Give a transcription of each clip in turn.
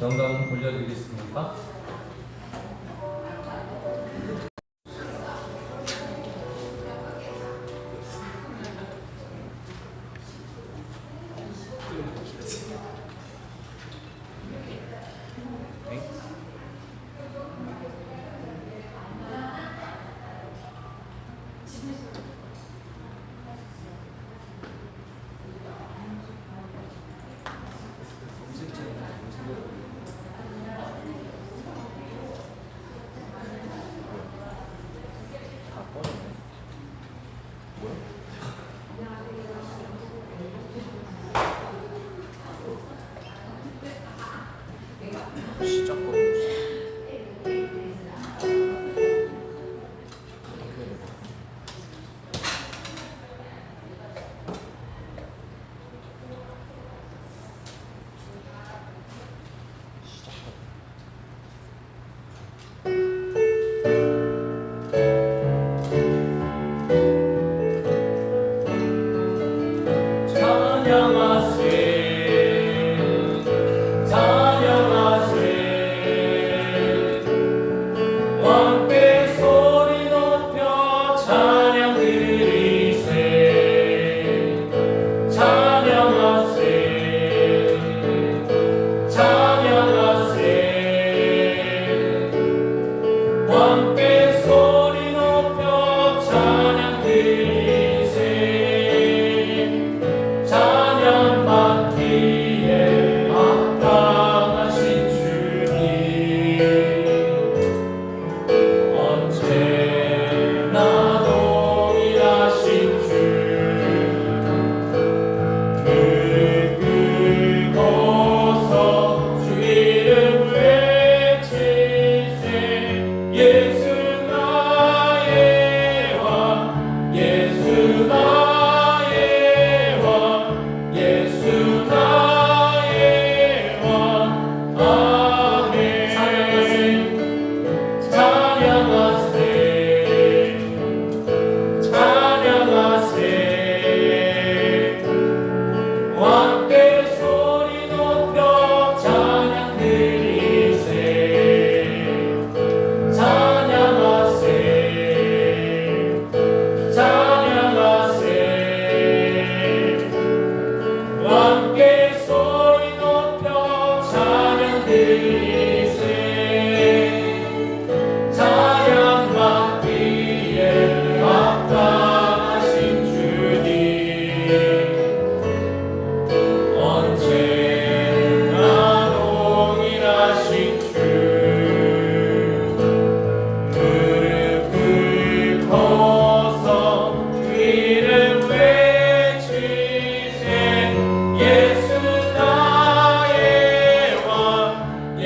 영광 돌려드리겠습니다.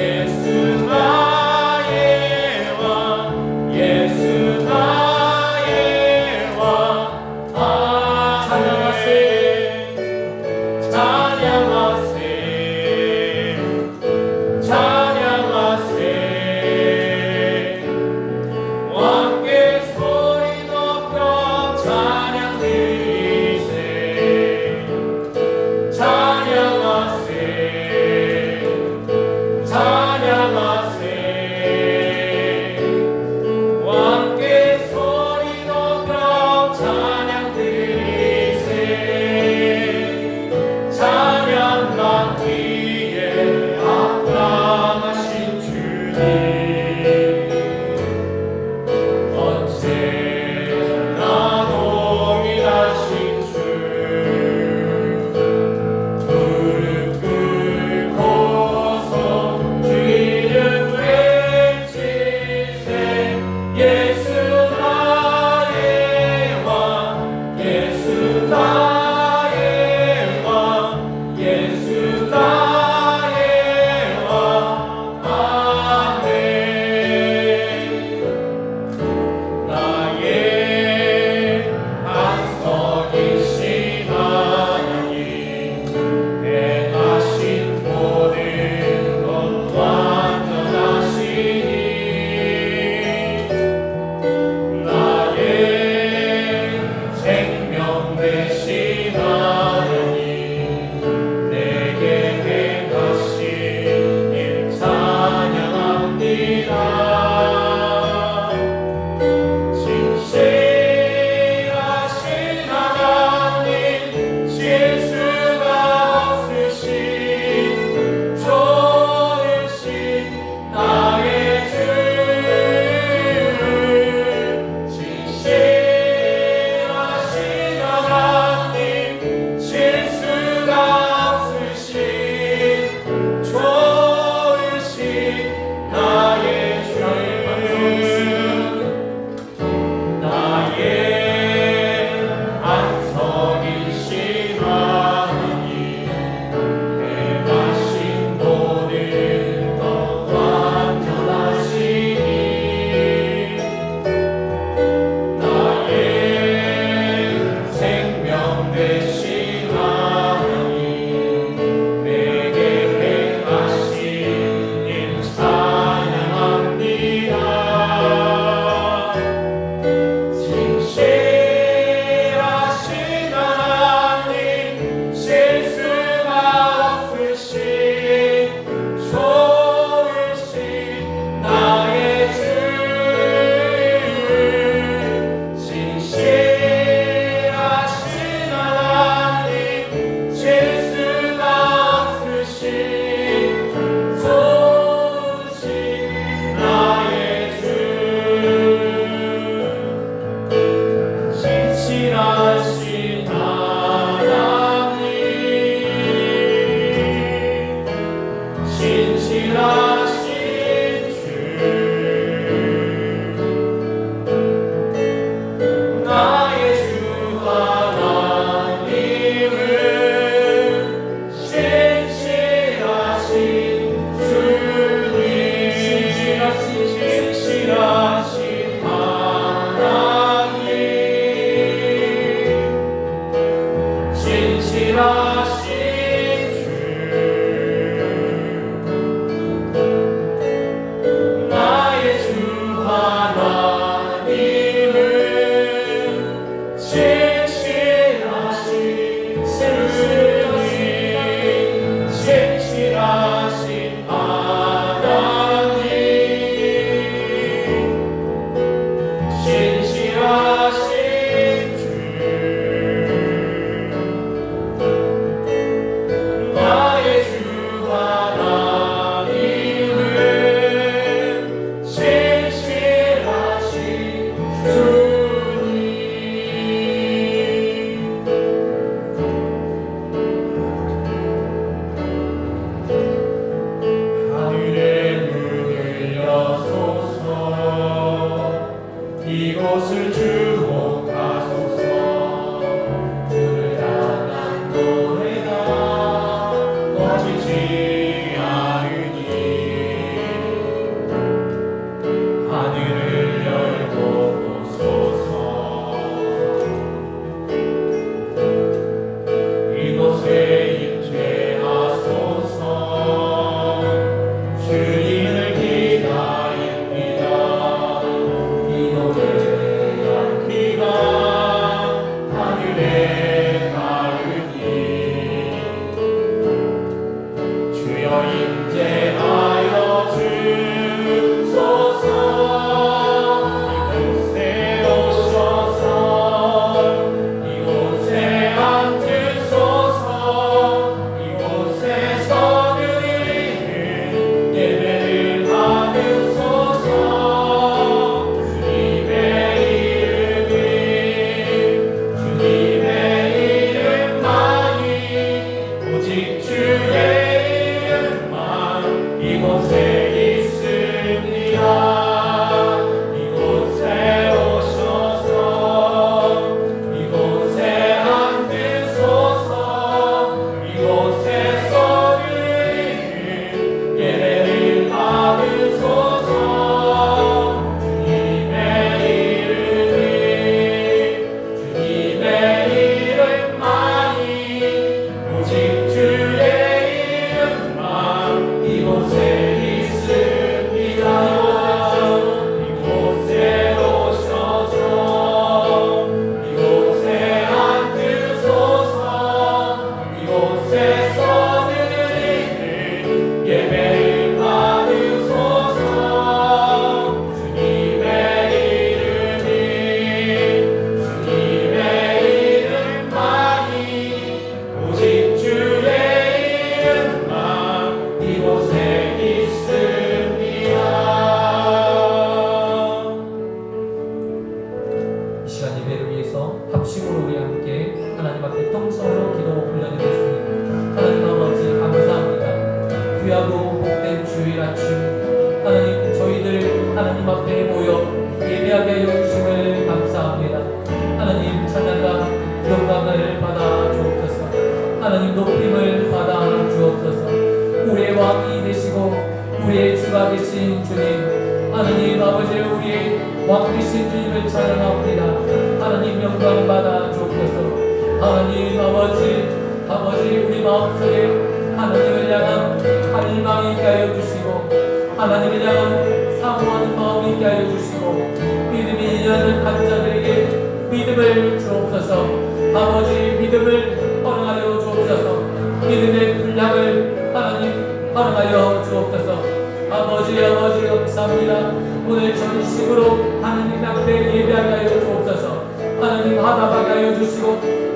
예수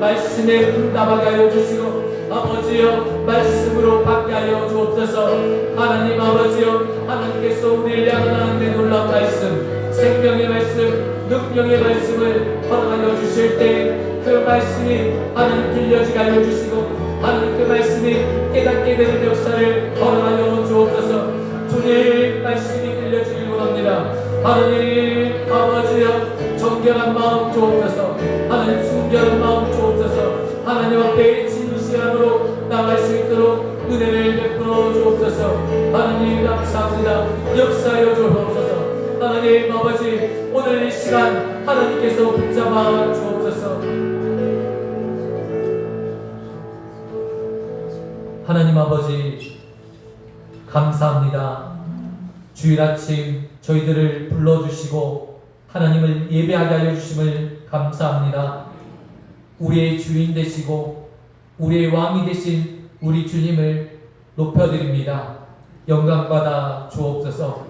말씀에 응답하게 하여 주시고 아버지여 말씀으로 받게 하여 주옵소서. 하나님 아버지여 하나님께서 우리를 향하는 놀라운 말씀 생명의 말씀 능력의 말씀을 허락하여 주실 때 그 말씀이 하나님 들려지게 하여 주시고 하나님 그 말씀이 깨닫게 되는 역사를 허락하여 주옵소서. 주님 말씀이 들려지길 원합니다. 하나님 아버지여 정결한 마음 주옵소서. 하나님 순결한 마음 주옵소서. 하나님 앞에 진실함으로 나갈 수 있도록 은혜를 베풀어 주옵소서. 하나님 감사합니다. 역사하여 주옵소서. 하나님 아버지 오늘 이 시간 하나님께서 붙잡아 주옵소서. 하나님 아버지 감사합니다. 주일 아침 저희들을 불러주시고 하나님을 예배하게 하여 주심을 감사합니다. 우리의 주인 되시고 우리의 왕이 되신 우리 주님을 높여드립니다. 영광받아 주옵소서.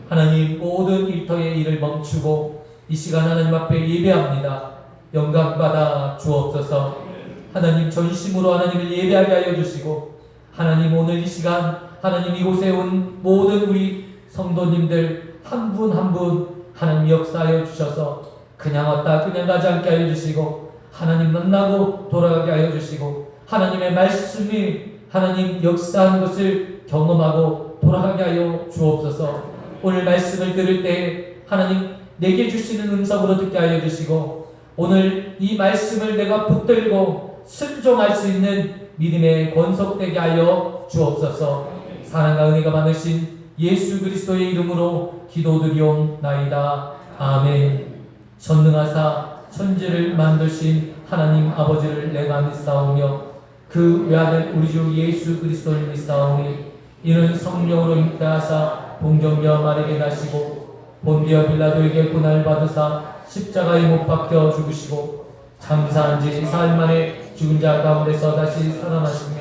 하나님 모든 일터의 일을 멈추고 이 시간 하나님 앞에 예배합니다. 영광받아 주옵소서. 하나님 전심으로 하나님을 예배하게 하여 주시고 하나님 오늘 이 시간 하나님 이곳에 온 모든 우리 성도님들 한 분 한 분 하나님 역사하여 주셔서 그냥 왔다 그냥 가지 않게 하여 주시고 하나님 만나고 돌아가게 하여 주시고 하나님의 말씀이 하나님 역사하는 것을 경험하고 돌아가게 하여 주옵소서. 오늘 말씀을 들을 때 하나님 내게 주시는 음성으로 듣게 하여 주시고 오늘 이 말씀을 내가 붙들고 순종할 수 있는 믿음에 권속되게 하여 주옵소서. 사랑과 은혜가 많으신 예수 그리스도의 이름으로 기도드리옵나이다. 아멘. 전능하사 천지를 만드신 하나님 아버지를 내가 믿사오며 그 외아들 우리 주 예수 그리스도를 믿사오니 이는 성령으로 잉태하사 동정녀 마리아에게 나시고 본디오 빌라도에게 고난을 받으사 십자가에 못 박혀 죽으시고 장사한 지 4일 만에 죽은 자 가운데서 다시 살아나시며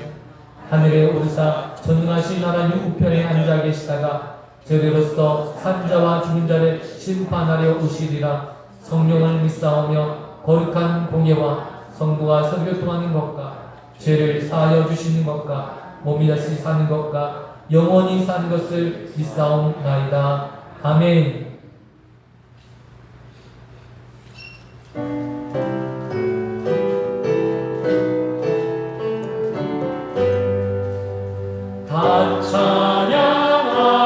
하늘에 오르사 전능하신 하나님 우편에 앉아 계시다가 저리로서 산자와 죽은 자를 심판하려 오시리라. 성령을 믿사오며 거룩한 공예와 성부가 설교통하는 것과 죄를 사하여 주시는 것과 몸이 다시 사는 것과 영원히 사는 것을 믿사옵나이다. 아멘. 다 찬양하리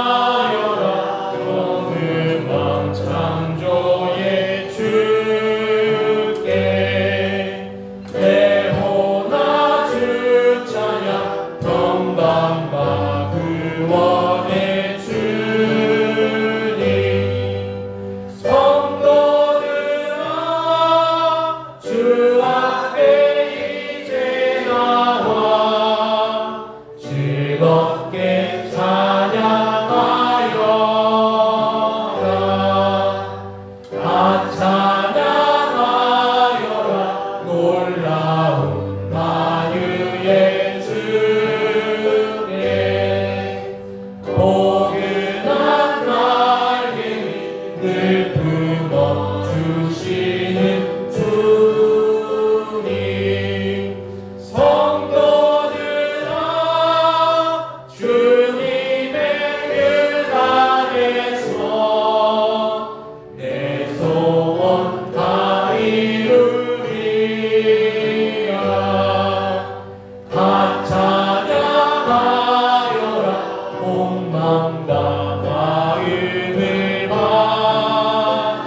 마음과 마음을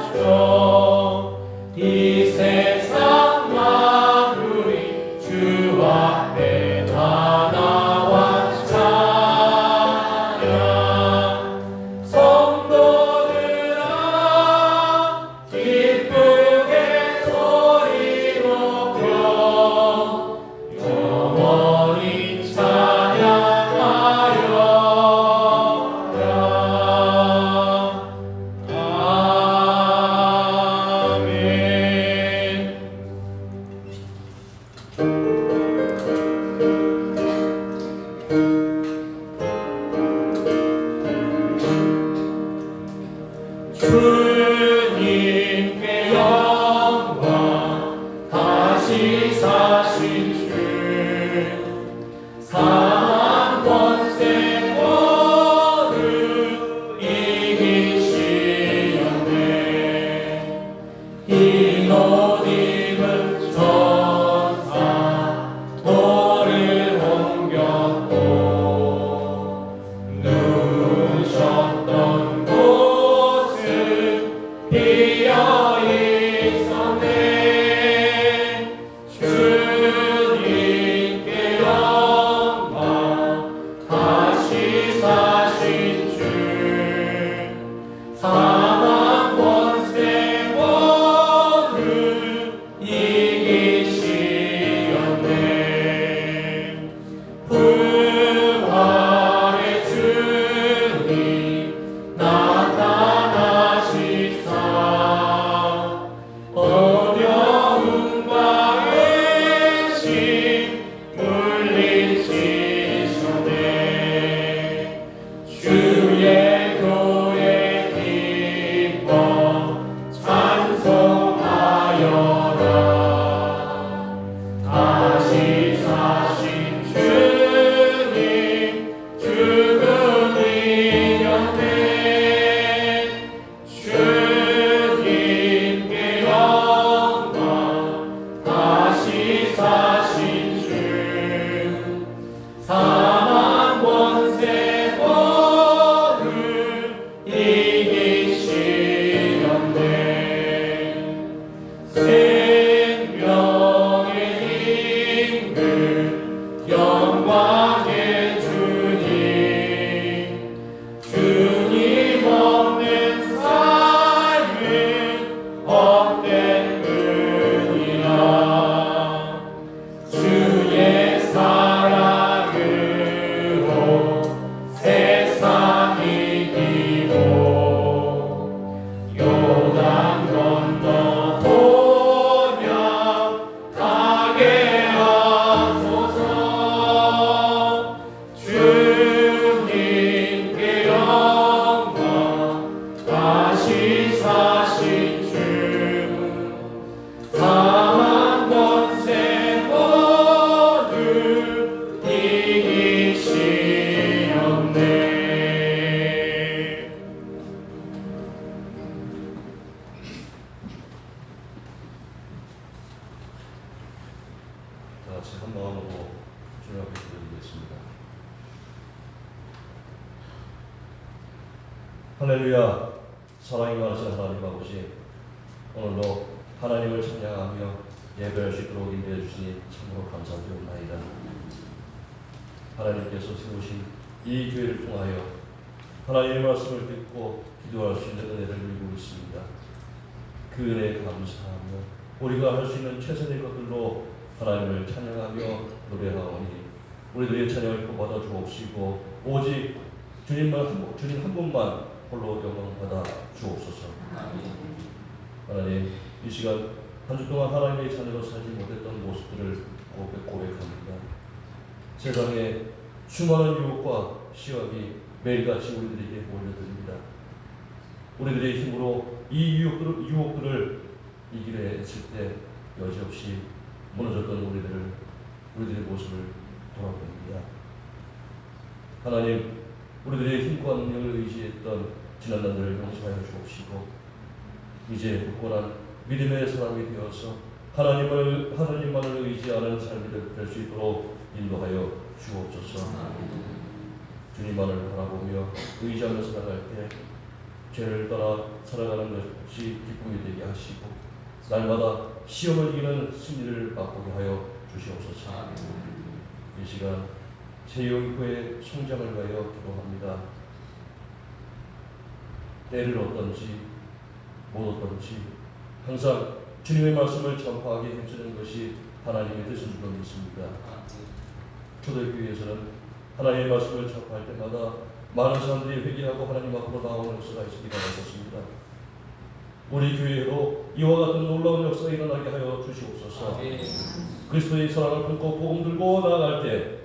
바쳐 이 세상 만물이 주 앞에 다 나와 찬양 성도들아 기쁘게 소리 높여 영원히 찬양하여라. 아멘. 주님께 영광 다시 사신 주 사망 권세 모두 이기시었네. 흰옷 입은 천사 돌을 옮겼고 누우셨던 곳은 비어 있었네. 주님께 영광 다시 사신 주 사망 권세 모두 이기시었네. 부활의 주님 나타나시사 어려움과 의심 물리치셨네. 주의 교회 기뻐 찬송하여라. 다시 사신 주님 죽음 이겼네. 주님께 영광 다시 사신 주 사망 권세 모두 이기시었네. 생명의 임금 영광의 주님 주님 없는 삶은 헛된 뿐이라. 주의 사랑으로 세상 이기고 요단 건너 본향 가게 하소서. 주님께 영광 다시 사신 주 사망 권세 모두 이기시었네. 다 같이 한 마음으로 주님 앞에 기도드리겠습니다. 할렐루야. 사랑이 많으신 하나님 아버지, 오늘도 하나님을 찬양하며 예배할 수 있도록 인도해 주시니 참으로 감사드리옵나이다. 하나님께서 세우신 이 교회를 통하여 하나님의 말씀을 듣고 기도할 수 있는 은혜를 누리고 있습니다. 그 은혜에 감사하며 우리가 할 수 있는 최선의 것들로 하나님을 찬양하며 노래하오니 우리들의 찬양을 받아 주옵시고 오직 주님 한 분만 홀로 영광 받아 주옵소서. 하나님, 이 시간 한 주 동안 하나님의 자녀로 살지 못했던 모습들을 고백합니다. 세상에 수많은 유혹과 시험이 매일같이 우리들에게 몰려듭니다. 우리들의 힘으로 이 유혹들을 이기려 했을 때 여지없이 무너졌던 우리들의 모습을 돌아봅니다. 하나님, 우리들의 힘과 능력을 의지했던 지난 날들을 용서하여 주옵시고 이제 굳건한 믿음의 사람이 되어서 하나님만을 의지하는 삶이 될 수 있도록 인도하여 주옵소서. 주님만을 바라보며 의지하며 살아갈 때 죄를 떠나 살아가는 것이 기쁨이 되게 하시고 날마다 시험을 이기는 승리를 맛보게 하여 주시옵소서. 이 시간 제 영혼의 성장을 위하여 기도합니다. 때를 어떤지 못 어떤지 항상 주님의 말씀을 전파하게 힘쓰는 것이 하나님의 뜻인 줄로 믿습니다. 초대교회에서는 하나님의 말씀을 전파할 때마다 많은 사람들이 회개하고 하나님 앞으로 나오는 역사가 있으리라 하셨습니다. 우리 교회로 이와 같은 놀라운 역사가 일어나게 하여 주시옵소서. 그리스도의 사랑을 품고 복음 들고 나아갈 때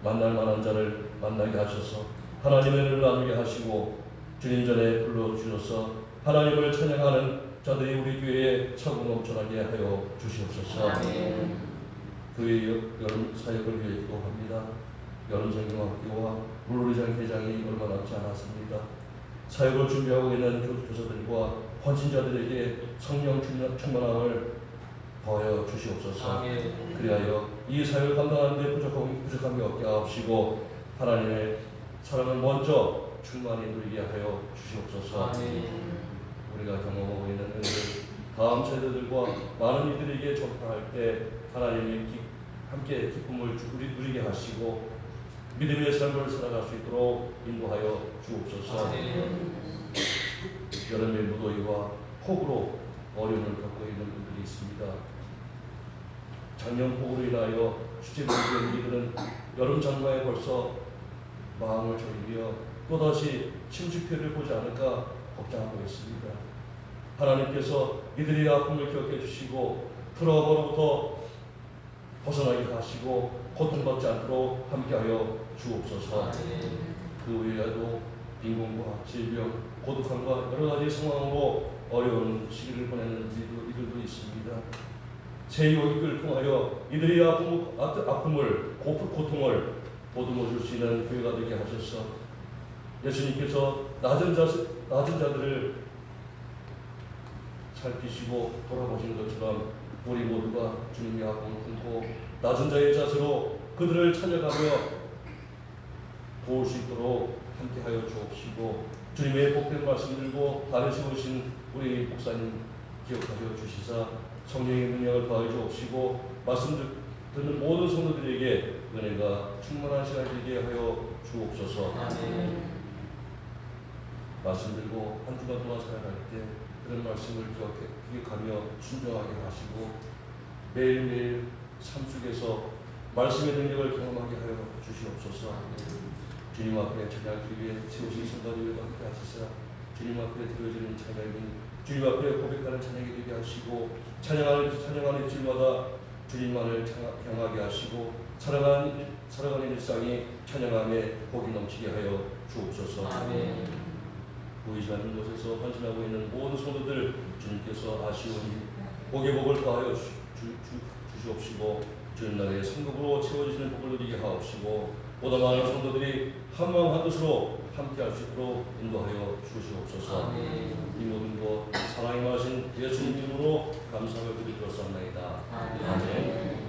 만날 만한 자를 만나게 하셔서 하나님의 은혜를 나누게 하시고 주님 전에 불러주셔서 하나님을 찬양하는 자들이 우리 교회에 차고 넘쳐나게 하여 주시옵소서. 교회 여름 사역을 위해 기도합니다. 여름 성경학교와 물놀이장 회장이 얼마 남지 않았습니다. 사역을 준비하고 있는 교사들과 헌신자들에게 성령 충만함을 더하여 주시옵소서. 그리하여 이 사역을 감당하는 데 부족함이 없게 하옵시고 하나님의 사랑을 먼저 충만히 누리게 하여 주시옵소서. 우리가 경험하고 있는 은혜를 다음 세대들과 많은 이들에게 전파할 때 하나님이 함께 기쁨을 누리게 하시고 믿음의 삶을 살아갈 수 있도록 인도하여 주옵소서. 여름의 무더위와 폭우로 어려움을 겪고 있는 분들이 있습니다. 작년 폭우로 인하여 주체국의 이들은 여름 장마에 벌써 마음을 졸이며 또다시 침수표를 보지 않을까 걱정하고 있습니다. 하나님께서 이들의 아픔을 기억해 주시고 트러블로부터 벗어나게 하시고 고통받지 않도록 함께하여 주옵소서. 그 외에도 빈곤과 질병, 고독함과 여러 가지 상황으로 어려운 시기를 보내는 이들도 있습니다. 제2호기를 통하여 이들의 아픔을 고통을 보듬어 줄 수 있는 교회가 되게 하셔서 예수님께서 낮은 자들을 살피시고 돌아보신 것처럼 우리 모두가 주님의 아픔을 품고 낮은 자의 자세로 그들을 찾아가며 도울 수 있도록 함께하여 주옵시고 주님의 복된 말씀 들고 발을 세우신 우리 목사님 기억하여 주시사 성령의 능력을 더하여 주옵시고 말씀 듣는 모든 성도들에게 은혜가 충만한 시간이 되게 하여 주옵소서. 말씀 들고 한 주간 동안 살아갈 때 그런 말씀을 기억하며 순종하게 하시고 매일매일 삶 속에서 말씀의 능력을 경험하게 하여 주시옵소서. 주님 앞에 찬양하기 위해 세우신 성도들과 함께 하시사 주님 앞에 드려지는 찬양이 주님 앞에 고백하는 찬양이 되게 하시고 찬양하는 입술마다 주님만을 향하게 하시고 살아가는 일상이 찬양함에 복이 넘치게 하여 주옵소서. 보이지 않는 곳에서 헌신하고 있는 모든 성도들 주님께서 아시오니 복의 복을 더하여 주시옵시고 주님 나라의 성급으로 채워지시는 복을 누리게 하옵시고 보다 많은 성도들이 한 마음 한 뜻으로 함께할 수 있도록 인도하여 주시옵소서. 이 모든 것 사랑이 많으신 예수님 이름으로 감사를 드리옵소서나이다. 아멘.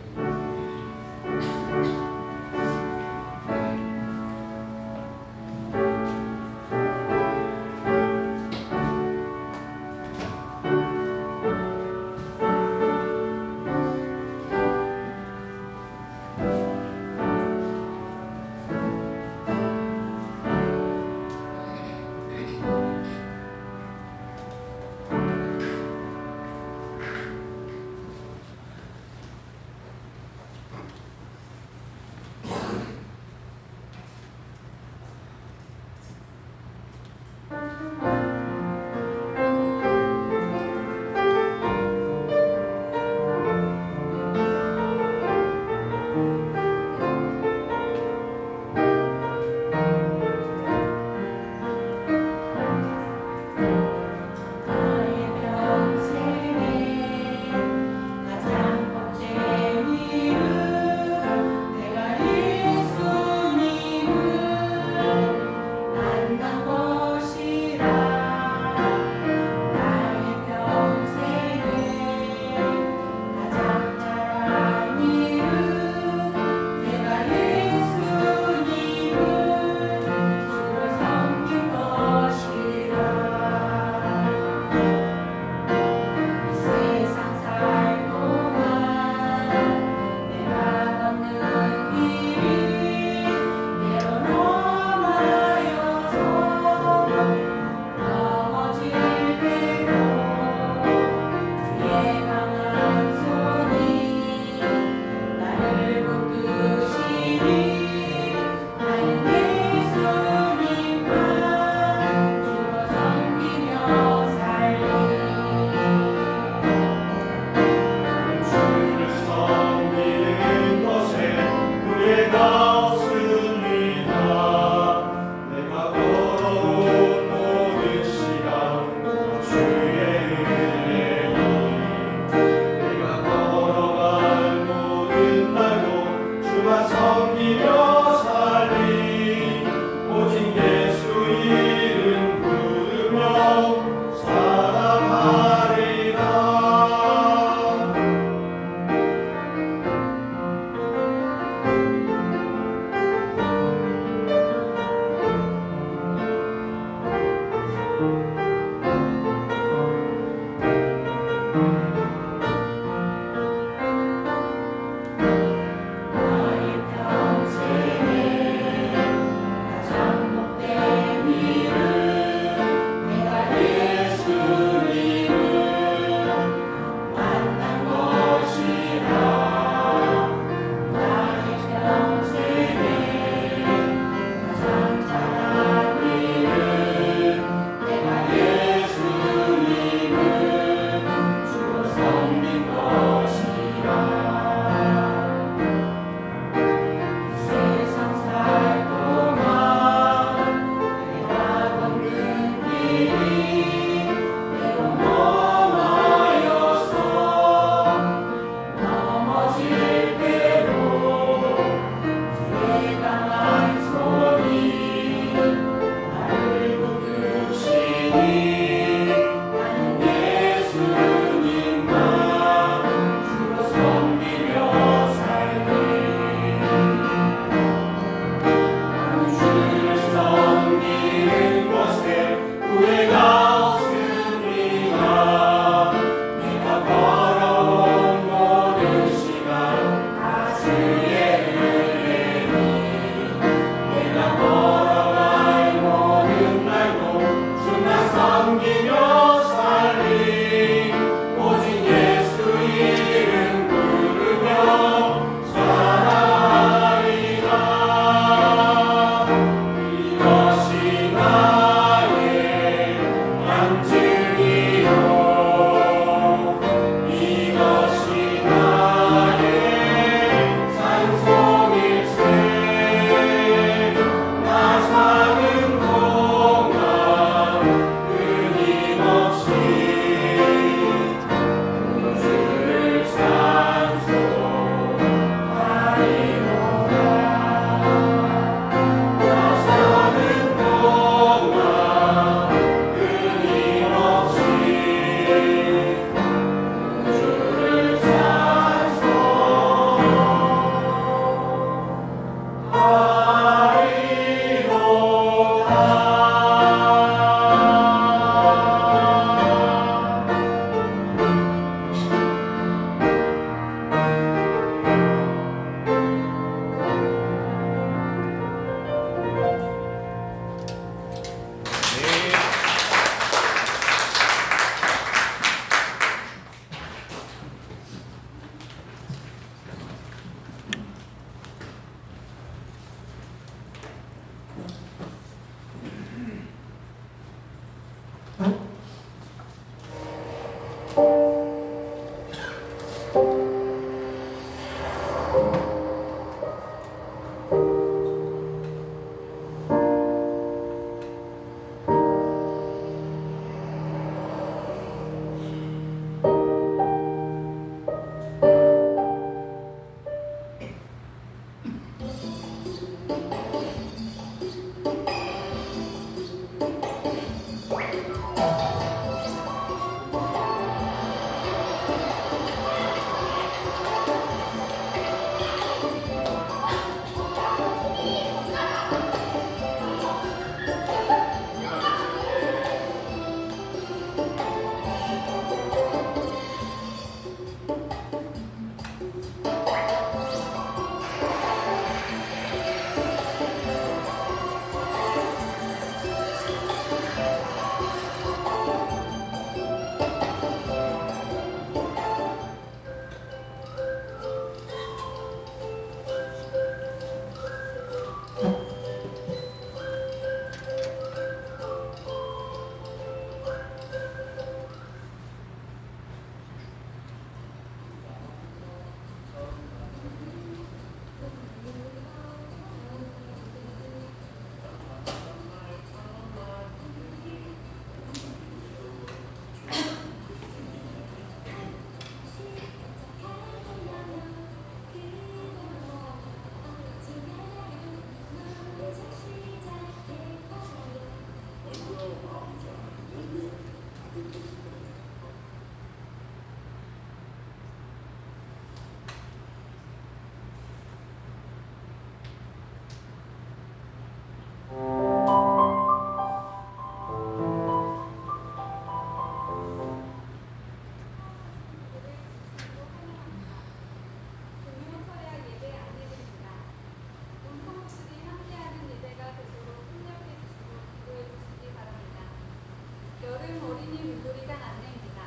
율무리장 안내입니다.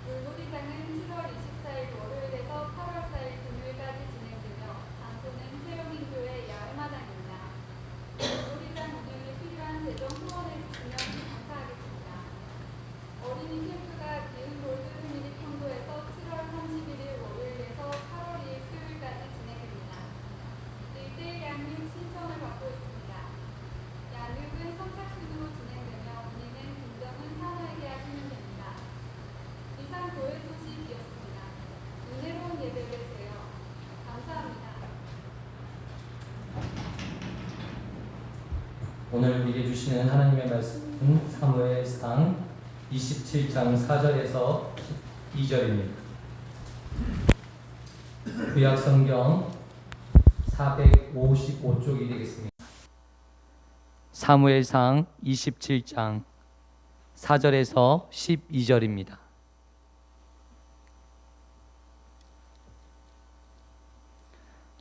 율무리장은 7월 24일 월요일에서 8월 4일 금요일까지 진행되며 장소는 세용인교회 야외마당입니다. 율무리장 운영에 필요한 재정 후원을 주시면 감사하겠습니다. 어린이 캠프가 기흥 골드 패밀리 평도에서 7월 31일 월요일에서 8월 2일 수요일까지 진행됩니다. 1대1 양육 신청을 받고 있습니다. 양육은 선착순으로 진행되며 문의는 김정은 산하에게 하시면 됩니다. 이상 교회 소식이었습니다. 은혜로운 예배 되세요. 감사합니다. 오늘 우리에게 주시는 하나님의 말씀은 사무엘상 27장 4절에서 12절입니다. 구약성경 455쪽이 되겠습니다. 사무엘상 27장 4절에서 12절입니다.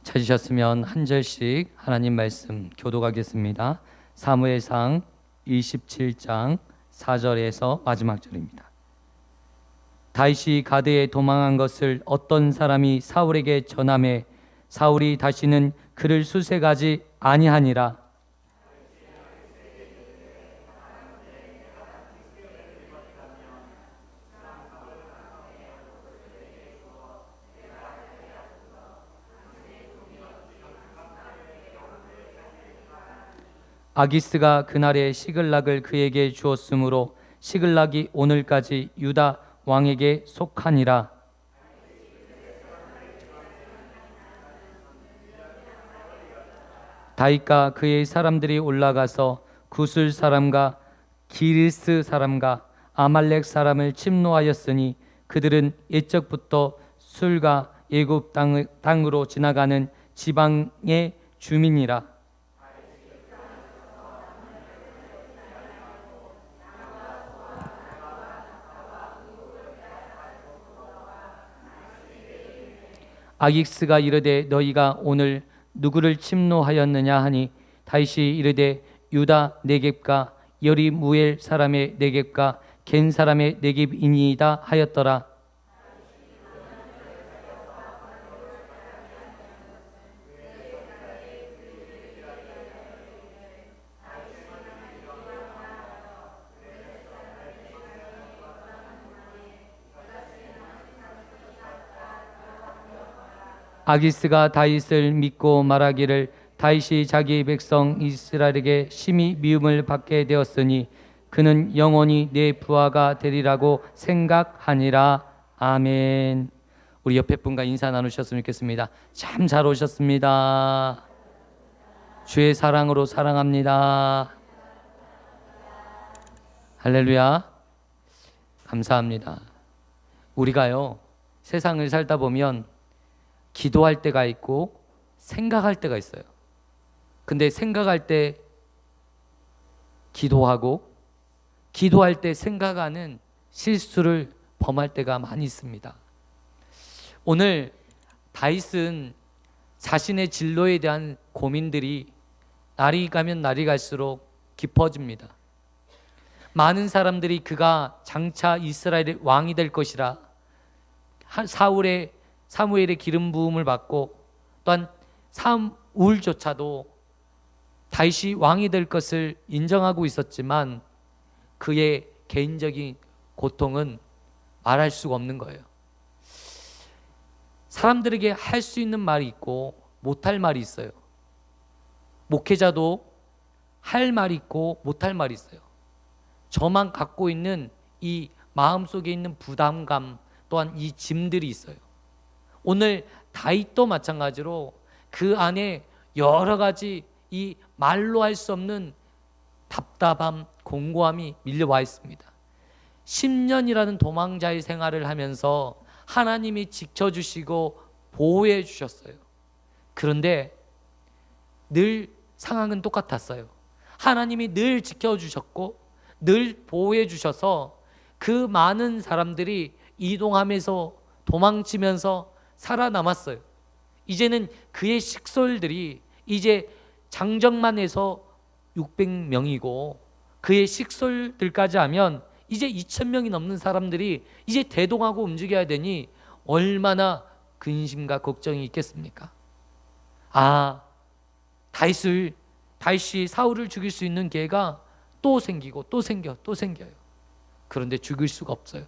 찾으셨으면 한 절씩 하나님 말씀 교독하겠습니다. 사무엘상 27장 4절에서 마지막 절입니다. 다윗이 가드에 도망한 것을 어떤 사람이 사울에게 전하매 사울이 다시는 그를 수색하지 아니하니라. 아기스가 그날에 시글락을 그에게 주었으므로 시글락이 오늘까지 유다 왕에게 속하니라. 다윗과 그의 사람들이 올라가서 구슬 사람과 기르스 사람과 아말렉 사람을 침노하였으니 그들은 옛적부터 술과 애굽 땅으로 지나가는 지방의 주민이라. 아기스가 이르되 너희가 오늘 누구를 침노하였느냐 하니 다윗이 이르되 유다 네겝과 여리무엘 사람의 네겝과 겐 사람의 네겝이니이다 하였더라. 아기스가 다윗을 믿고 말하기를 다윗이 자기 백성 이스라엘에게 심히 미움을 받게 되었으니 그는 영원히 내 부하가 되리라고 생각하니라. 아멘. 우리 옆에 분과 인사 나누셨으면 좋겠습니다. 참 잘 오셨습니다. 주의 사랑으로 사랑합니다. 할렐루야. 감사합니다. 우리가요 세상을 살다 보면 기도할 때가 있고 생각할 때가 있어요. 근데 생각할 때 기도하고 기도할 때 생각하는 실수를 범할 때가 많이 있습니다. 오늘 다윗은 자신의 진로에 대한 고민들이 날이 가면 날이 갈수록 깊어집니다. 많은 사람들이 그가 장차 이스라엘의 왕이 될 것이라 사무엘의 기름 부음을 받고 또한 사울조차도 다윗이 왕이 될 것을 인정하고 있었지만 그의 개인적인 고통은 말할 수가 없는 거예요. 사람들에게 할 수 있는 말이 있고 못할 말이 있어요. 목회자도 할 말이 있고 못할 말이 있어요. 저만 갖고 있는 이 마음속에 있는 부담감 또한 이 짐들이 있어요. 오늘 다윗도 마찬가지로 그 안에 여러 가지 이 말로 할 수 없는 답답함, 공고함이 밀려와 있습니다. 10년이라는 도망자의 생활을 하면서 하나님이 지켜주시고 보호해 주셨어요. 그런데 늘 상황은 똑같았어요. 하나님이 늘 지켜주셨고 늘 보호해 주셔서 그 많은 사람들이 이동하면서 도망치면서 살아남았어요. 이제는 그의 식솔들이 이제 장정만 해서 600명이고 그의 식솔들까지 하면 이제 2,000명이 넘는 사람들이 이제 대동하고 움직여야 되니 얼마나 근심과 걱정이 있겠습니까? 다윗이 사울을 죽일 수 있는 기회가 또 생기고 또 생겨요. 그런데 죽일 수가 없어요.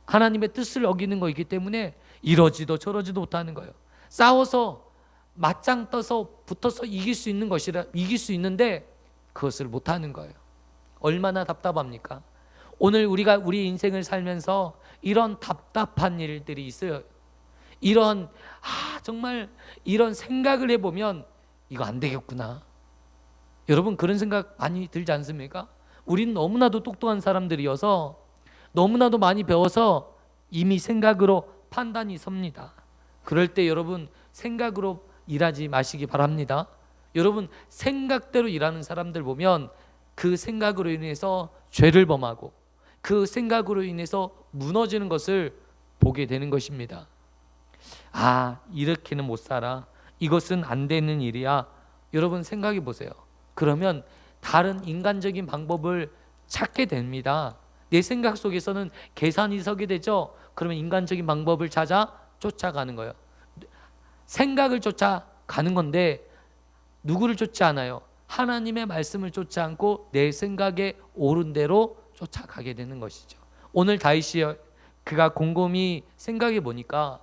하나님의 뜻을 어기는 거이기 때문에 이러지도 저러지도 못하는 거예요. 싸워서 맞짱 떠서 붙어서 이길 수 있는데 그것을 못하는 거예요. 얼마나 답답합니까? 오늘 우리가 우리 인생을 살면서 이런 답답한 일들이 있어요. 정말 이런 생각을 해보면 이거 안 되겠구나. 여러분 그런 생각 많이 들지 않습니까? 우린 너무나도 똑똑한 사람들이어서 너무나도 많이 배워서 이미 생각으로 판단이 섭니다. 그럴 때 여러분 생각으로 일하지 마시기 바랍니다. 여러분 생각대로 일하는 사람들 보면 그 생각으로 인해서 죄를 범하고 그 생각으로 인해서 무너지는 것을 보게 되는 것입니다. 이렇게는 못 살아. 이것은 안 되는 일이야. 여러분 생각해 보세요. 그러면 다른 인간적인 방법을 찾게 됩니다. 내 생각 속에서는 계산이 서게 되죠. 그러면 인간적인 방법을 쫓아가는 거예요. 생각을 쫓아가는 건데 누구를 쫓지 않아요? 하나님의 말씀을 쫓지 않고 내 생각에 옳은 대로 쫓아가게 되는 것이죠. 오늘 다윗이 그가 곰곰이 생각해 보니까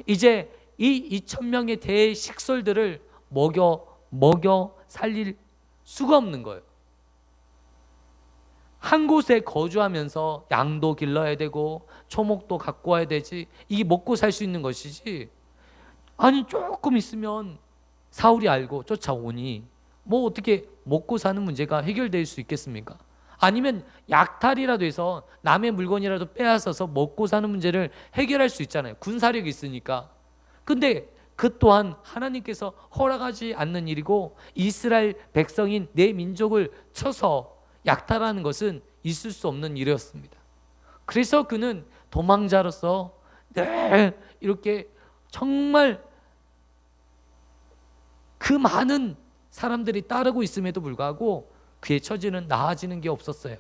이제 이 2,000명의 대식솔들을 먹여 살릴 수가 없는 거예요. 한 곳에 거주하면서 양도 길러야 되고 초목도 갖고 와야 되지. 이게 먹고 살 수 있는 것이지. 조금 있으면 사울이 알고 쫓아오니 어떻게 먹고 사는 문제가 해결될 수 있겠습니까? 아니면 약탈이라도 해서 남의 물건이라도 빼앗아서 먹고 사는 문제를 해결할 수 있잖아요. 군사력이 있으니까. 근데 그 또한 하나님께서 허락하지 않는 일이고 이스라엘 백성인 내 민족을 쳐서 약탈하는 것은 있을 수 없는 일이었습니다. 그래서 그는 도망자로서 늘 이렇게 정말 그 많은 사람들이 따르고 있음에도 불구하고 그의 처지는 나아지는 게 없었어요.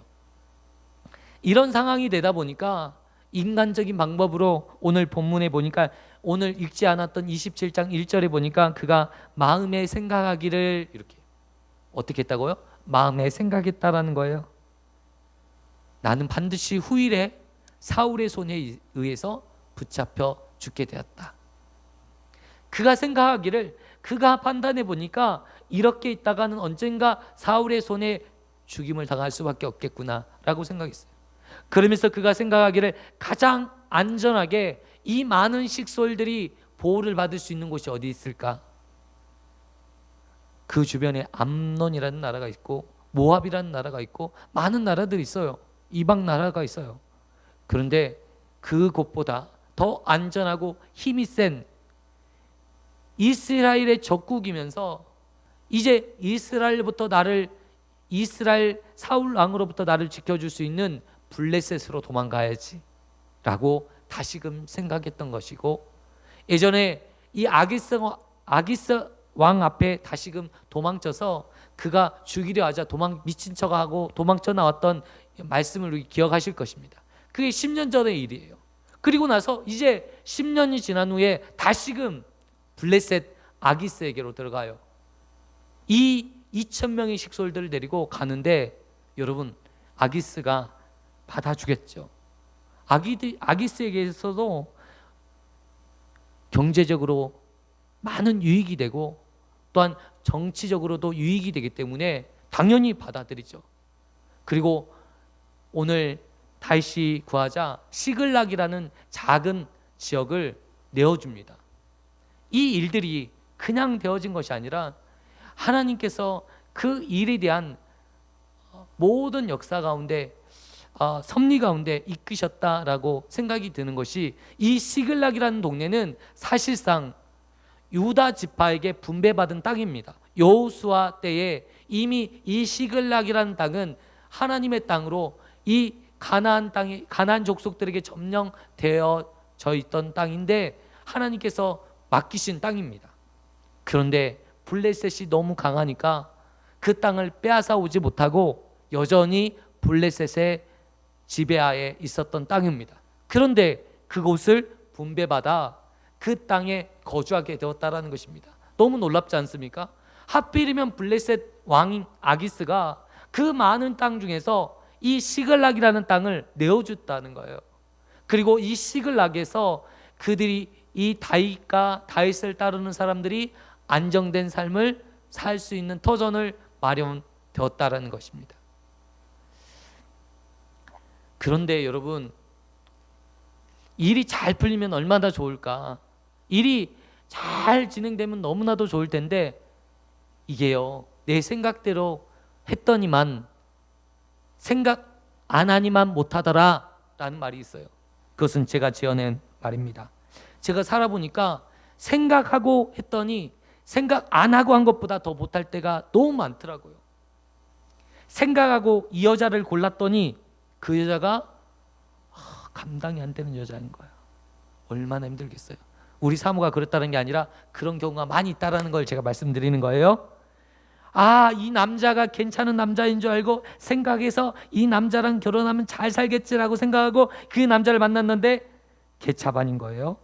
이런 상황이 되다 보니까 인간적인 방법으로 오늘 본문에 보니까 오늘 읽지 않았던 27장 1절에 보니까 그가 마음에 생각하기를 이렇게 어떻게 했다고요? 마음에 생각했다라는 거예요. 나는 반드시 후일에 사울의 손에 의해서 붙잡혀 죽게 되었다. 그가 생각하기를 그가 판단해 보니까 이렇게 있다가는 언젠가 사울의 손에 죽임을 당할 수밖에 없겠구나라고 생각했어요. 그러면서 그가 생각하기를 가장 안전하게 이 많은 식솔들이 보호를 받을 수 있는 곳이 어디 있을까? 그 주변에 암논이라는 나라가 있고 모압이라는 나라가 있고 많은 나라들이 있어요. 이방 나라가 있어요. 그런데 그곳보다 더 안전하고 힘이 센 이스라엘의 적국이면서 이제 이스라엘 사울 왕으로부터 나를 지켜줄 수 있는 블레셋으로 도망가야지 라고 다시금 생각했던 것이고, 예전에 이 아기스 왕 앞에 다시금 도망쳐서 그가 죽이려 하자 미친 척하고 도망쳐 나왔던 말씀을 기억하실 것입니다. 그게 10년 전의 일이에요. 그리고 나서 이제 10년이 지난 후에 다시금 블레셋 아기스에게로 들어가요. 이 2,000명의 식솔들을 데리고 가는데 여러분 아기스가 받아주겠죠. 아기스에게서도 경제적으로 많은 유익이 되고 또한 정치적으로도 유익이 되기 때문에 당연히 받아들이죠. 그리고 오늘 다윗이 구하자 시글락이라는 작은 지역을 내어줍니다. 이 일들이 그냥 되어진 것이 아니라 하나님께서 그 일에 대한 모든 역사 가운데 섭리 가운데 이끄셨다라고 생각이 드는 것이, 이 시글락이라는 동네는 사실상 유다 지파에게 분배받은 땅입니다. 여호수아 때에 이미 이 시글락이라는 땅은 하나님의 땅으로 이 가나안 족속들에게 점령되어져 있던 땅인데 하나님께서 맡기신 땅입니다. 그런데 블레셋이 너무 강하니까 그 땅을 빼앗아 오지 못하고 여전히 블레셋의 지배하에 있었던 땅입니다. 그런데 그곳을 분배받아 그 땅에 거주하게 되었다라는 것입니다. 너무 놀랍지 않습니까? 하필이면 블레셋 왕인 아기스가 그 많은 땅 중에서 이 시글락이라는 땅을 내어줬다는 거예요. 그리고 이 시글락에서 그들이 이 다윗과 다윗을 따르는 사람들이 안정된 삶을 살 수 있는 터전을 마련되었다라는 것입니다. 그런데 여러분, 일이 잘 풀리면 얼마나 좋을까? 일이 잘 진행되면 너무나도 좋을 텐데 이게요, 내 생각대로 했더니만 생각 안 하니만 못하더라 라는 말이 있어요. 그것은 제가 지어낸 말입니다. 제가 살아보니까 생각하고 했더니 생각 안 하고 한 것보다 더 못할 때가 너무 많더라고요. 생각하고 이 여자를 골랐더니 그 여자가 감당이 안 되는 여자인 거예요. 얼마나 힘들겠어요. 우리 사모가 그랬다는 게 아니라 그런 경우가 많이 있다는 걸 제가 말씀드리는 거예요. 이 남자가 괜찮은 남자인 줄 알고 생각해서 이 남자랑 결혼하면 잘 살겠지라고 생각하고 그 남자를 만났는데 개차반인 거예요.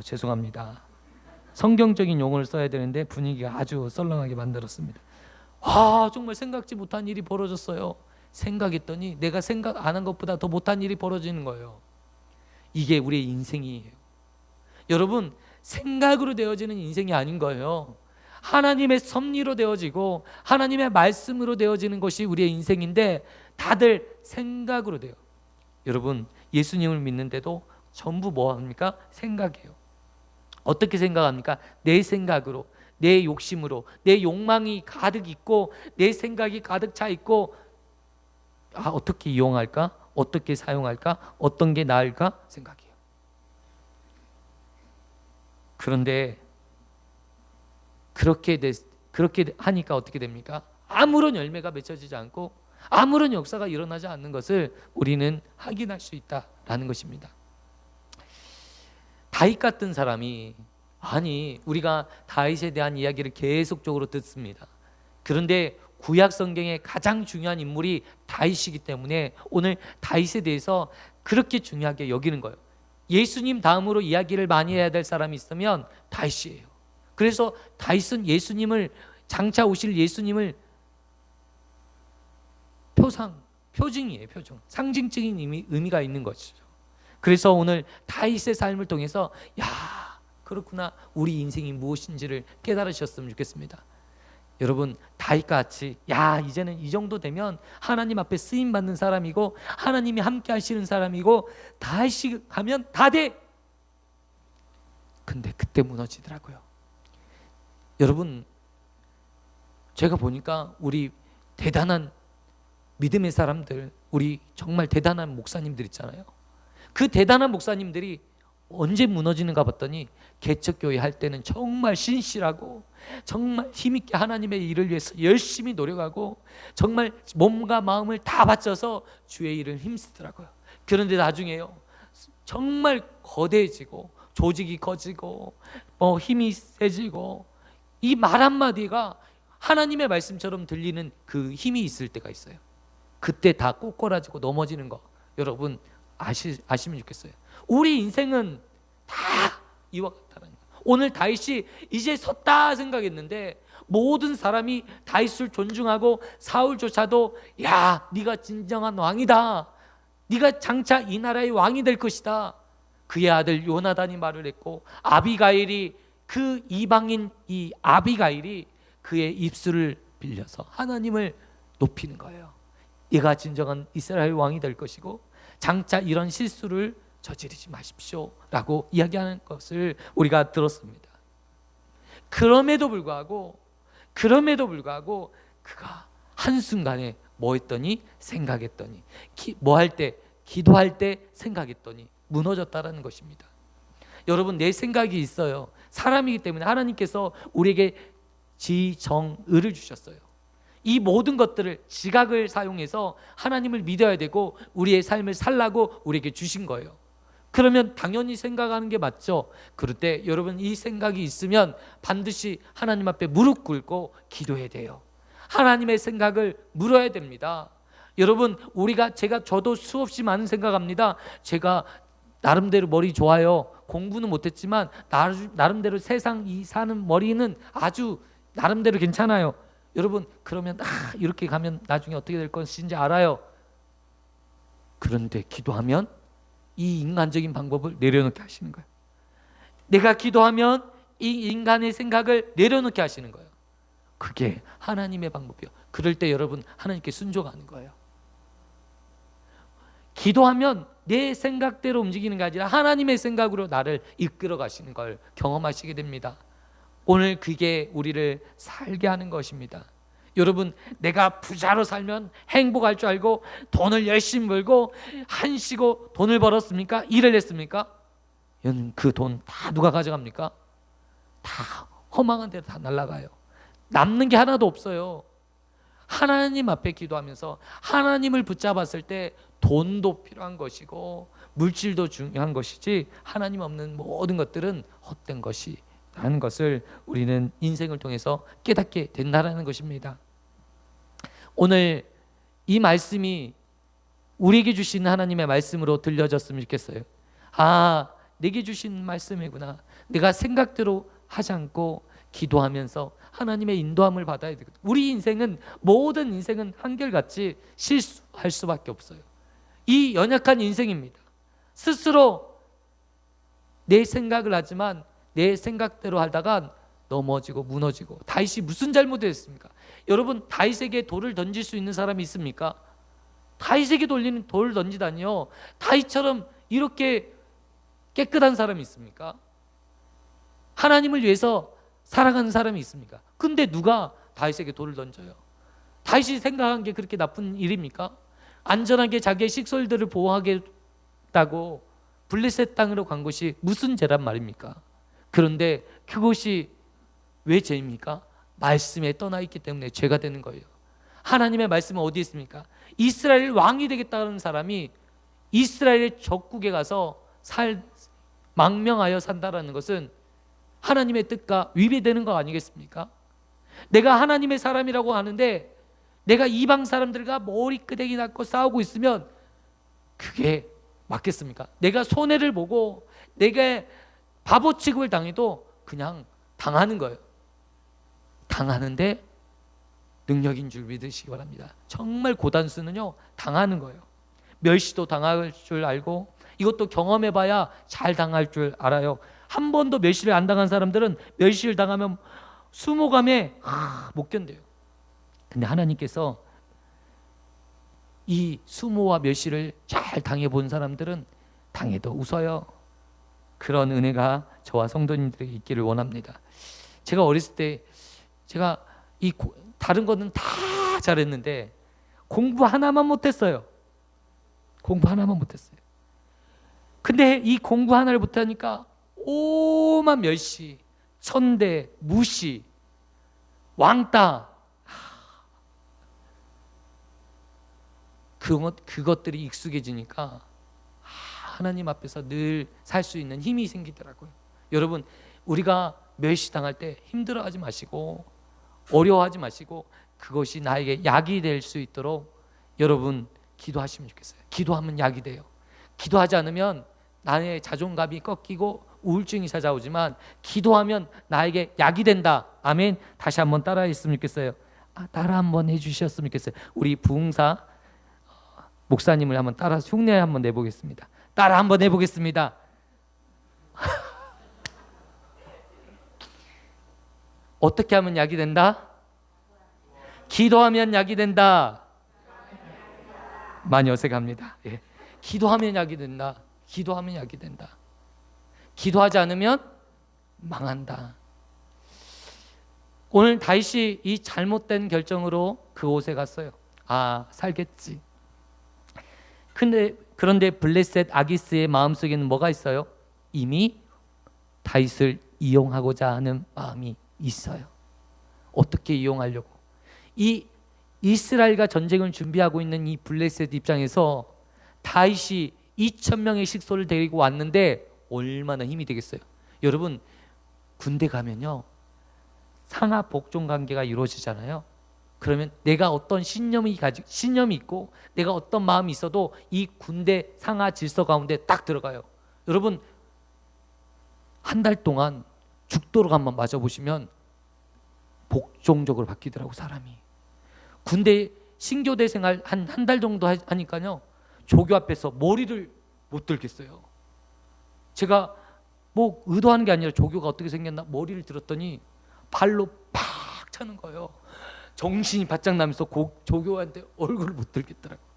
죄송합니다. 성경적인 용어를 써야 되는데 분위기가 아주 썰렁하게 만들었습니다. 정말 생각지 못한 일이 벌어졌어요. 생각했더니 내가 생각 안 한 것보다 더 못한 일이 벌어지는 거예요. 이게 우리의 인생이에요. 여러분, 생각으로 되어지는 인생이 아닌 거예요. 하나님의 섭리로 되어지고 하나님의 말씀으로 되어지는 것이 우리의 인생인데 다들 생각으로 돼요. 여러분, 예수님을 믿는데도 전부 뭐 합니까? 생각이에요. 어떻게 생각합니까? 내 생각으로, 내 욕심으로, 내 욕망이 가득 있고 내 생각이 가득 차 있고 어떻게 이용할까? 어떻게 사용할까? 어떤 게 나을까? 생각해요. 그런데 그렇게 하니까 어떻게 됩니까? 아무런 열매가 맺혀지지 않고 아무런 역사가 일어나지 않는 것을 우리는 확인할 수 있다라는 것입니다. 다윗 같은 사람이, 우리가 다윗에 대한 이야기를 계속적으로 듣습니다. 그런데 구약 성경의 가장 중요한 인물이 다윗이기 때문에 오늘 다윗에 대해서 그렇게 중요하게 여기는 거예요. 예수님 다음으로 이야기를 많이 해야 될 사람이 있으면 다윗이에요. 그래서 다윗은 예수님을, 장차 오실 예수님을 표징이에요. 표징. 상징적인 의미가 있는 것이죠. 그래서 오늘 다윗의 삶을 통해서 그렇구나, 우리 인생이 무엇인지를 깨달으셨으면 좋겠습니다. 여러분, 다윗같이 이제는 이 정도 되면 하나님 앞에 쓰임받는 사람이고 하나님이 함께 하시는 사람이고 다윗이 가면 다 돼. 근데 그때 무너지더라고요. 여러분, 제가 보니까 우리 대단한 믿음의 사람들, 우리 정말 대단한 목사님들 있잖아요. 그 대단한 목사님들이 언제 무너지는가 봤더니 개척교회 할 때는 정말 신실하고 정말 힘있게 하나님의 일을 위해서 열심히 노력하고 정말 몸과 마음을 다 바쳐서 주의 일을 힘쓰더라고요. 그런데 나중에요, 정말 거대해지고 조직이 커지고 힘이 세지고 이 말 한마디가 하나님의 말씀처럼 들리는 그 힘이 있을 때가 있어요. 그때 다 꼬꾸라지고 넘어지는 거 여러분 아시면 좋겠어요. 우리 인생은 다 이와 같다는 거예요. 오늘 다윗이 이제 섰다 생각했는데 모든 사람이 다윗을 존중하고 사울조차도 네가 진정한 왕이다, 네가 장차 이 나라의 왕이 될 것이다. 그의 아들 요나단이 말을 했고 아비가일이, 그 이방인 이 아비가일이 그의 입술을 빌려서 하나님을 높이는 거예요. 얘가 진정한 이스라엘 왕이 될 것이고 장차 이런 실수를 저지르지 마십시오 라고 이야기하는 것을 우리가 들었습니다. 그럼에도 불구하고 그가 한순간에 뭐 했더니 생각했더니 기도할 때 생각했더니 무너졌다라는 것입니다. 여러분, 내 생각이 있어요. 사람이기 때문에 하나님께서 우리에게 지정의를 주셨어요. 이 모든 것들을, 지각을 사용해서 하나님을 믿어야 되고 우리의 삶을 살라고 우리에게 주신 거예요. 그러면 당연히 생각하는 게 맞죠. 그럴 때 여러분, 이 생각이 있으면 반드시 하나님 앞에 무릎 꿇고 기도해야 돼요. 하나님의 생각을 물어야 됩니다. 여러분, 저도 수없이 많은 생각합니다. 제가 나름대로 머리 좋아요. 공부는 못했지만 나름대로 세상 이 사는 머리는 아주 나름대로 괜찮아요. 여러분, 그러면 이렇게 가면 나중에 어떻게 될 것인지 알아요. 그런데 기도하면 이 인간적인 방법을 내려놓게 하시는 거예요. 내가 기도하면 이 인간의 생각을 내려놓게 하시는 거예요. 그게 하나님의 방법이요. 그럴 때 여러분, 하나님께 순종하는 거예요. 기도하면 내 생각대로 움직이는 게 아니라 하나님의 생각으로 나를 이끌어 가시는 걸 경험하시게 됩니다. 오늘 그게 우리를 살게 하는 것입니다. 여러분, 내가 부자로 살면 행복할 줄 알고 돈을 열심히 벌고 한시고 돈을 벌었습니까? 일을 했습니까? 여러분, 그 돈 다 누가 가져갑니까? 다 허망한 데로 다 날아가요. 남는 게 하나도 없어요. 하나님 앞에 기도하면서 하나님을 붙잡았을 때 돈도 필요한 것이고 물질도 중요한 것이지 하나님 없는 모든 것들은 헛된 것이라는 것을 우리는 인생을 통해서 깨닫게 된다는 것입니다. 오늘 이 말씀이 우리에게 주신 하나님의 말씀으로 들려졌으면 좋겠어요. 내게 주신 말씀이구나. 내가 생각대로 하지 않고 기도하면서 하나님의 인도함을 받아야 되거든요. 우리 인생은, 모든 인생은 한결같이 실수할 수밖에 없어요. 이 연약한 인생입니다. 스스로 내 생각을 하지만 내 생각대로 하다가 넘어지고 무너지고. 다윗이 무슨 잘못을 했습니까? 여러분, 다윗에게 돌을 던질 수 있는 사람이 있습니까? 다윗에게 돌을 던지다니요. 다윗처럼 이렇게 깨끗한 사람이 있습니까? 하나님을 위해서 살아가는 사람이 있습니까? 근데 누가 다윗에게 돌을 던져요? 다윗이 생각한 게 그렇게 나쁜 일입니까? 안전하게 자기의 식솔들을 보호하겠다고 블레셋 땅으로 간 것이 무슨 죄란 말입니까? 그런데 그것이 왜 죄입니까? 말씀에 떠나 있기 때문에 죄가 되는 거예요. 하나님의 말씀은 어디 있습니까? 이스라엘 왕이 되겠다는 사람이 이스라엘의 적국에 가서 망명하여 산다라는 것은 하나님의 뜻과 위배되는 거 아니겠습니까? 내가 하나님의 사람이라고 하는데 내가 이방 사람들과 머리끄댕이 낳고 싸우고 있으면 그게 맞겠습니까? 내가 손해를 보고 내가 바보 취급을 당해도 그냥 당하는 거예요. 당하는데 능력인 줄 믿으시기 바랍니다. 정말 고단수는요, 당하는 거예요. 멸시도 당할 줄 알고, 이것도 경험해봐야 잘 당할 줄 알아요. 한 번도 멸시를 안 당한 사람들은 멸시를 당하면 수모감에 못 견뎌요. 근데 하나님께서 이 수모와 멸시를 잘 당해본 사람들은 당해도 웃어요. 그런 은혜가 저와 성도님들에게 있기를 원합니다. 제가 어렸을 때 제가 다른 거는 다 잘했는데 공부 하나만 못했어요. 공부 하나만 못했어요. 근데 이 공부 하나를 못하니까 오만 멸시, 천대, 무시, 왕따, 그것들이 익숙해지니까 하나님 앞에서 늘 살 수 있는 힘이 생기더라고요. 여러분, 우리가 멸시당할 때 힘들어하지 마시고 어려워하지 마시고 그것이 나에게 약이 될 수 있도록 여러분 기도하시면 좋겠어요. 기도하면 약이 돼요. 기도하지 않으면 나의 자존감이 꺾이고 우울증이 찾아오지만 기도하면 나에게 약이 된다. 아멘. 다시 한번 따라 했으면 좋겠어요. 따라 한번 해주셨으면 좋겠어요. 우리 부흥사 목사님을 한번 따라 흉내 한번 내보겠습니다. 따라 한번 해보겠습니다. 어떻게 하면 약이 된다? 기도하면 약이 된다. 많이 어색합니다. 예. 기도하면 약이 된다. 기도하면 약이 된다. 기도하지 않으면 망한다. 오늘 다윗이 이 잘못된 결정으로 그 옷에 갔어요. 살겠지. 그런데 블레셋 아기스의 마음속에는 뭐가 있어요? 이미 다윗을 이용하고자 하는 마음이 있어요. 어떻게 이용하려고? 이 이스라엘과 전쟁을 준비하고 있는 이 블레셋 입장에서 다윗이 2,000명의 식소를 데리고 왔는데 얼마나 힘이 되겠어요? 여러분, 군대 가면요 상하 복종 관계가 이루어지잖아요. 그러면 내가 어떤 신념이 있고 내가 어떤 마음이 있어도 이 군대 상하 질서 가운데 딱 들어가요. 여러분, 한 달 동안 죽도록 한번 맞아보시면 복종적으로 바뀌더라고, 사람이. 군대 신교대 생활 한 달 정도 하니까요, 조교 앞에서 머리를 못 들겠어요. 제가 뭐 의도하는 게 아니라 조교가 어떻게 생겼나 머리를 들었더니 발로 팍 차는 거예요. 정신이 바짝 나면서 조교한테 얼굴을 못 들겠더라고요.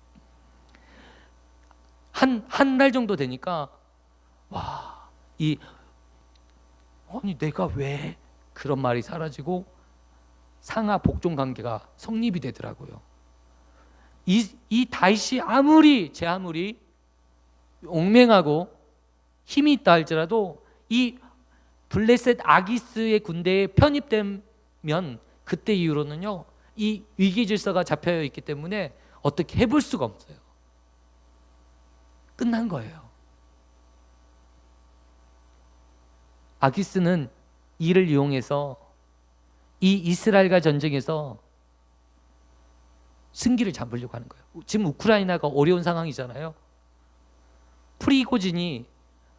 한 달 정도 되니까 아니 내가 왜 그런 말이 사라지고 상하 복종 관계가 성립이 되더라고요. 이 다윗이 아무리 옹맹하고 힘이 있다 할지라도 이 블레셋 아기스의 군대에 편입되면 그때 이후로는요, 이 위기 질서가 잡혀 있기 때문에 어떻게 해볼 수가 없어요. 끝난 거예요. 아기스는 이를 이용해서 이 이스라엘과 전쟁에서 승기를 잡으려고 하는 거예요. 지금 우크라이나가 어려운 상황이잖아요. 프리고진이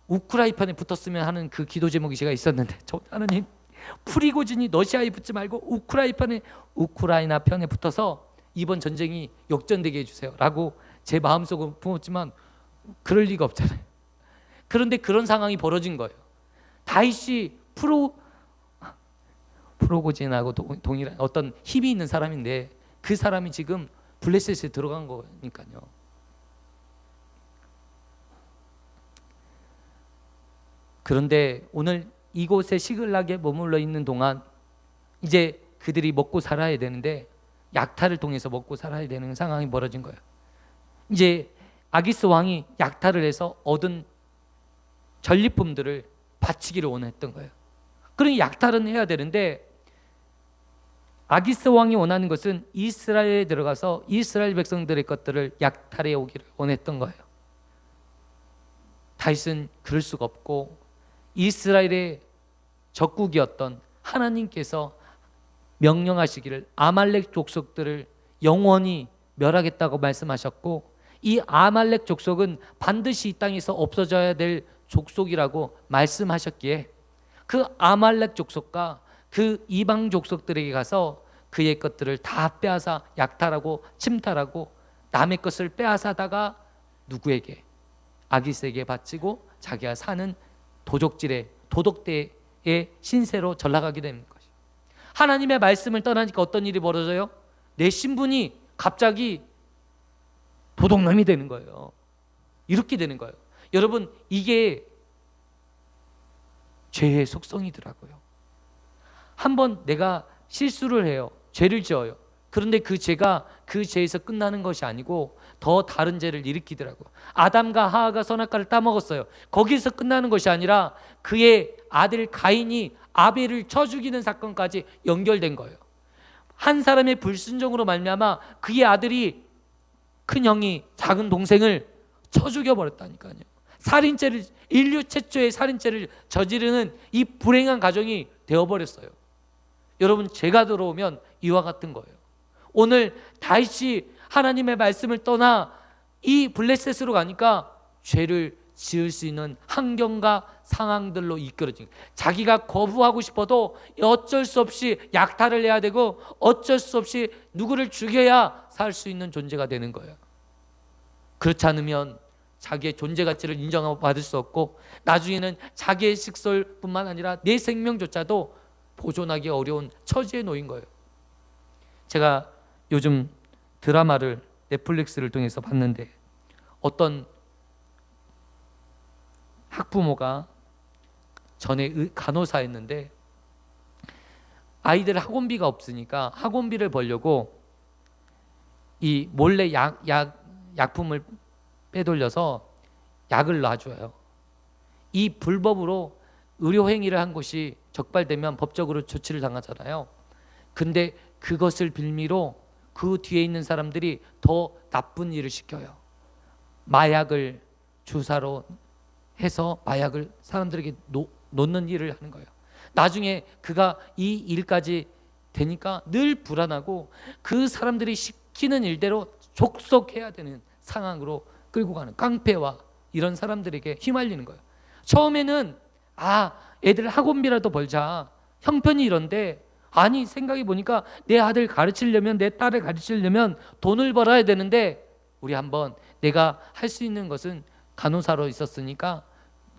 우크라이나 편에 붙었으면 하는 그 기도 제목이 제가 있었는데, 하나님, 프리고진이 러시아에 붙지 말고 우크라이나 편에 붙어서 이번 전쟁이 역전되게 해주세요 라고 제 마음속으로 품었지만 그럴 리가 없잖아요. 그런데 그런 상황이 벌어진 거예요. 다윗이 프로고진하고 동일한 어떤 힘이 있는 사람인데 그 사람이 지금 블레셋에 들어간 거니까요. 그런데 오늘 이곳에 시글락에 머물러 있는 동안 이제 그들이 먹고 살아야 되는데 약탈을 통해서 먹고 살아야 되는 상황이 벌어진 거예요. 이제 아기스 왕이 약탈을 해서 얻은 전리품들을 바치기를 원했던 거예요. 그러니 약탈은 해야 되는데 아기스 왕이 원하는 것은 이스라엘에 들어가서 이스라엘 백성들의 것들을 약탈해 오기를 원했던 거예요. 다윗은 그럴 수가 없고 이스라엘의 적국이었던 하나님께서 명령하시기를 아말렉 족속들을 영원히 멸하겠다고 말씀하셨고, 이 아말렉 족속은 반드시 이 땅에서 없어져야 될 족속이라고 말씀하셨기에 그 아말렉 족속과 그 이방 족속들에게 가서 그의 것들을 다 빼앗아 약탈하고 침탈하고 남의 것을 빼앗아다가 누구에게? 아기스에게 바치고 자기가 사는 도덕대의 신세로 전락하게 되는 것이죠. 하나님의 말씀을 떠나니까 어떤 일이 벌어져요? 내 신분이 갑자기 도둑놈이 되는 거예요. 이렇게 되는 거예요. 여러분, 이게 죄의 속성이더라고요. 한번 내가 실수를 해요. 죄를 지어요. 그런데 그 죄가 그 죄에서 끝나는 것이 아니고 더 다른 죄를 일으키더라고요. 아담과 하하가 선악과를 따먹었어요. 거기서 끝나는 것이 아니라 그의 아들 가인이 아벨을 쳐 죽이는 사건까지 연결된 거예요. 한 사람의 불순종으로 말미암아 그의 아들이, 큰 형이 작은 동생을 쳐 죽여버렸다니까요. 살인죄를, 인류 최초의 살인죄를 저지르는 이 불행한 가정이 되어버렸어요. 여러분, 죄가 들어오면 이와 같은 거예요. 오늘 다윗이 하나님의 말씀을 떠나 이 블레셋으로 가니까 죄를 지을 수 있는 환경과 상황들로 이끌어진, 자기가 거부하고 싶어도 어쩔 수 없이 약탈을 해야 되고 어쩔 수 없이 누구를 죽여야 살 수 있는 존재가 되는 거예요. 그렇지 않으면 자기의 존재 가치를 인정하고 받을 수 없고 나중에는 자기의 식솔뿐만 아니라 내 생명조차도 보존하기 어려운 처지에 놓인 거예요. 제가 요즘 드라마를 넷플릭스를 통해서 봤는데 어떤 학부모가 전에 간호사였는데 아이들 학원비가 없으니까 학원비를 벌려고 이 몰래 약품을 빼돌려서 약을 놔줘요. 이 불법으로 의료행위를 한 것이 적발되면 법적으로 조치를 당하잖아요. 근데 그것을 빌미로 그 뒤에 있는 사람들이 더 나쁜 일을 시켜요. 마약을 주사로 해서 마약을 사람들에게 놓는 일을 하는 거예요. 나중에 그가 이 일까지 되니까 늘 불안하고 그 사람들이 시키는 일대로 족속해야 되는 상황으로 끌고 가는 깡패와 이런 사람들에게 휘말리는 거예요. 처음에는 애들 학원비라도 벌자, 형편이 이런데, 아니 생각해 보니까 내 아들 가르치려면, 내 딸을 가르치려면 돈을 벌어야 되는데, 우리 한번 내가 할 수 있는 것은 간호사로 있었으니까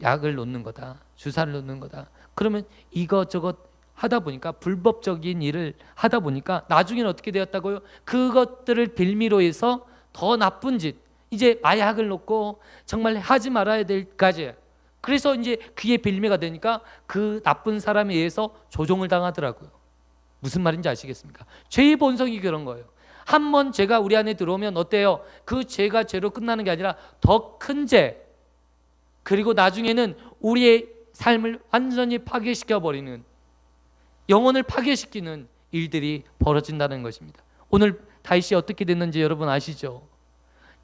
약을 놓는 거다, 주사를 놓는 거다. 그러면 이것저것 하다 보니까, 불법적인 일을 하다 보니까 나중에는 어떻게 되었다고요? 그것들을 빌미로 해서 더 나쁜 짓, 이제 마약을 놓고 정말 하지 말아야 될까지, 그래서 이제 그게 빌미가 되니까 그 나쁜 사람에 의해서 조종을 당하더라고요. 무슨 말인지 아시겠습니까? 죄의 본성이 그런 거예요. 한번 죄가 우리 안에 들어오면 어때요? 그 죄가 죄로 끝나는 게 아니라 더 큰 죄, 그리고 나중에는 우리의 삶을 완전히 파괴시켜 버리는, 영혼을 파괴시키는 일들이 벌어진다는 것입니다. 오늘 다윗이 어떻게 됐는지 여러분 아시죠?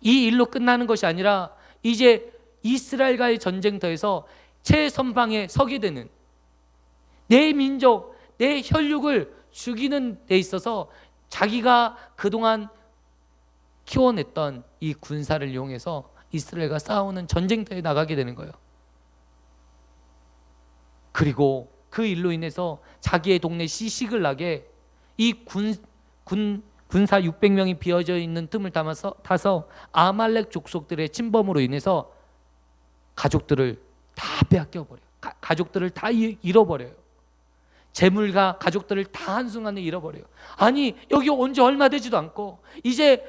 이 일로 끝나는 것이 아니라 이제 이스라엘과의 전쟁터에서 최선방에 서게 되는, 내 민족, 내 혈육을 죽이는 데 있어서 자기가 그동안 키워냈던 이 군사를 이용해서 이스라엘과 싸우는 전쟁터에 나가게 되는 거예요. 그리고 그 일로 인해서 자기의 동네 시식을 나게 이 군사 600명이 비어져 있는 틈을 타서 아말렉 족속들의 침범으로 인해서 가족들을 다 빼앗겨 버려요. 가족들을 다 잃어버려요. 재물과 가족들을 다 한순간에 잃어버려요. 아니 여기 온 지 얼마 되지도 않고 이제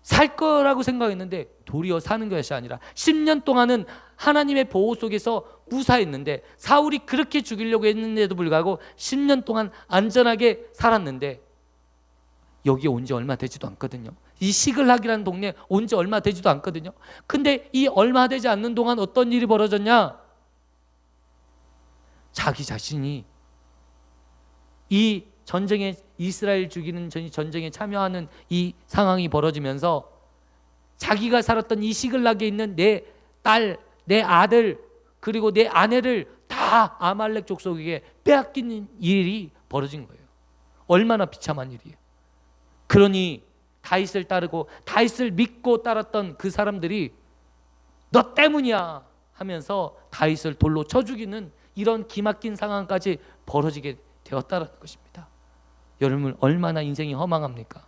살 거라고 생각했는데 도리어 사는 것이 아니라 10년 동안은 하나님의 보호 속에서 무사했는데, 사울이 그렇게 죽이려고 했는데도 불구하고 10년 동안 안전하게 살았는데 여기에 온 지 얼마 되지도 않거든요. 이 시글락이라는 동네에 온 지 얼마 되지도 않거든요. 근데 이 얼마 되지 않는 동안 어떤 일이 벌어졌냐? 자기 자신이 이 전쟁에, 이스라엘 죽이는 전쟁에 참여하는 이 상황이 벌어지면서 자기가 살았던 이 시글락에 있는 내 딸, 내 아들, 그리고 내 아내를 다 아말렉 족속에게 빼앗기는 일이 벌어진 거예요. 얼마나 비참한 일이에요. 그러니 다윗을 따르고 다윗을 믿고 따랐던 그 사람들이 너 때문이야 하면서 다윗을 돌로 쳐 죽이는 이런 기막힌 상황까지 벌어지게 되었다는 것입니다. 여러분 얼마나 인생이 허망합니까?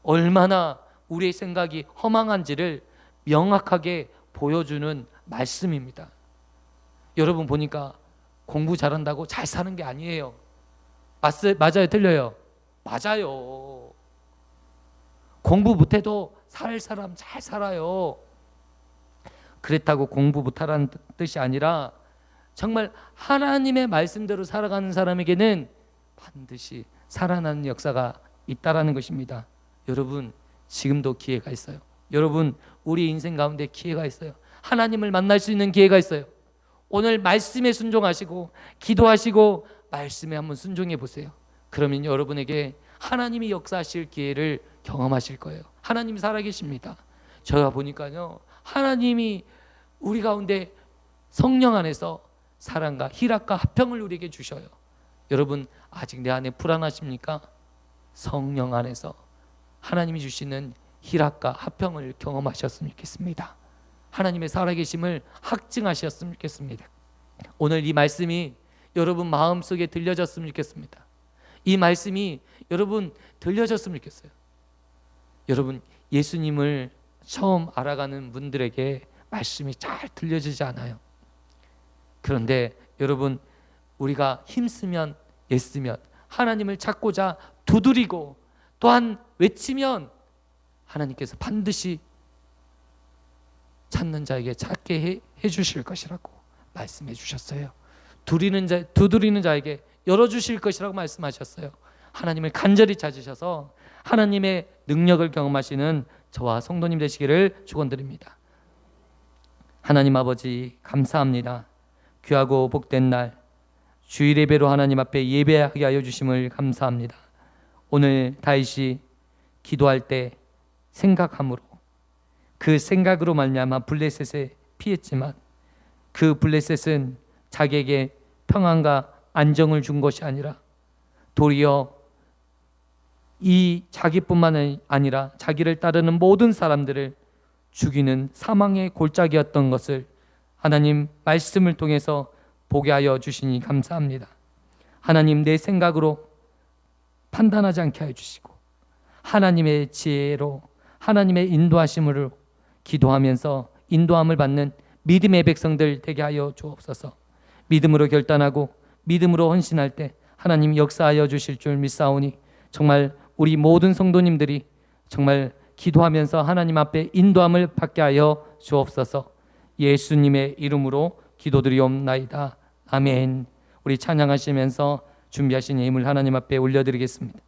얼마나 우리의 생각이 허망한지를 명확하게 보여주는 말씀입니다. 여러분 보니까 공부 잘한다고 잘 사는 게 아니에요. 맞아요? 틀려요? 맞아요. 공부 못해도 살 사람 잘 살아요. 그렇다고 공부 못하라는 뜻이 아니라 정말 하나님의 말씀대로 살아가는 사람에게는 반드시 살아나는 역사가 있다라는 것입니다. 여러분 지금도 기회가 있어요. 여러분 우리 인생 가운데 기회가 있어요. 하나님을 만날 수 있는 기회가 있어요. 오늘 말씀에 순종하시고 기도하시고 말씀에 한번 순종해 보세요. 그러면 여러분에게 하나님이 역사하실 기회를 경험하실 거예요. 하나님이 살아계십니다. 제가 보니까요, 하나님이 우리 가운데 성령 안에서 사랑과 희락과 화평을 우리에게 주셔요. 여러분 아직 내 안에 불안하십니까? 성령 안에서 하나님이 주시는 희락과 화평을 경험하셨으면 좋겠습니다. 하나님의 살아계심을 확증하셨으면 좋겠습니다. 오늘 이 말씀이 여러분 마음속에 들려졌으면 좋겠습니다. 이 말씀이 여러분 들려졌으면 좋겠어요. 여러분 예수님을 처음 알아가는 분들에게 말씀이 잘 들려지지 않아요. 그런데 여러분 우리가 힘쓰면 애쓰면 하나님을 찾고자 두드리고 또한 외치면 하나님께서 반드시 찾는 자에게 찾게 해 주실 것이라고 말씀해 주셨어요. 두드리는 자에게 열어주실 것이라고 말씀하셨어요. 하나님을 간절히 찾으셔서 하나님의 능력을 경험하시는 저와 성도님 되시기를 축원드립니다. 하나님 아버지 감사합니다. 귀하고 복된 날 주일 예배로 하나님 앞에 예배하게 하여 주심을 감사합니다. 오늘 다윗이 기도할 때 생각함으로 그 생각으로 말미암아 블레셋에 피했지만 그 블레셋은 자기에게 평안과 안정을 준 것이 아니라 도리어 이 자기뿐만 아니라 자기를 따르는 모든 사람들을 죽이는 사망의 골짜기였던 것을 하나님 말씀을 통해서 보게 하여 주시니 감사합니다. 하나님, 내 생각으로 판단하지 않게 하여 주시고 하나님의 지혜로 하나님의 인도하심으로 기도하면서 인도함을 받는 믿음의 백성들 되게 하여 주옵소서. 믿음으로 결단하고 믿음으로 헌신할 때 하나님 역사하여 주실 줄 믿사오니 정말 우리 모든 성도님들이 정말 기도하면서 하나님 앞에 인도함을 받게 하여 주옵소서. 예수님의 이름으로 기도드리옵나이다. 아멘. 우리 찬양하시면서 준비하신 예물 하나님 앞에 올려드리겠습니다.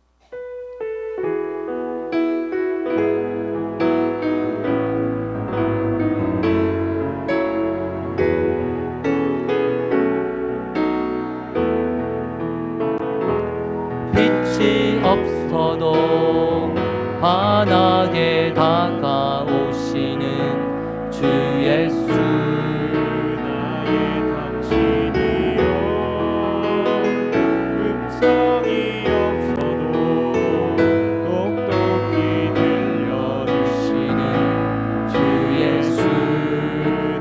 빛이 없어도 환하게 다가오시는 주 예수, 나의 당신이여 음성이 없어도 똑똑히 들려주시는 주 예수,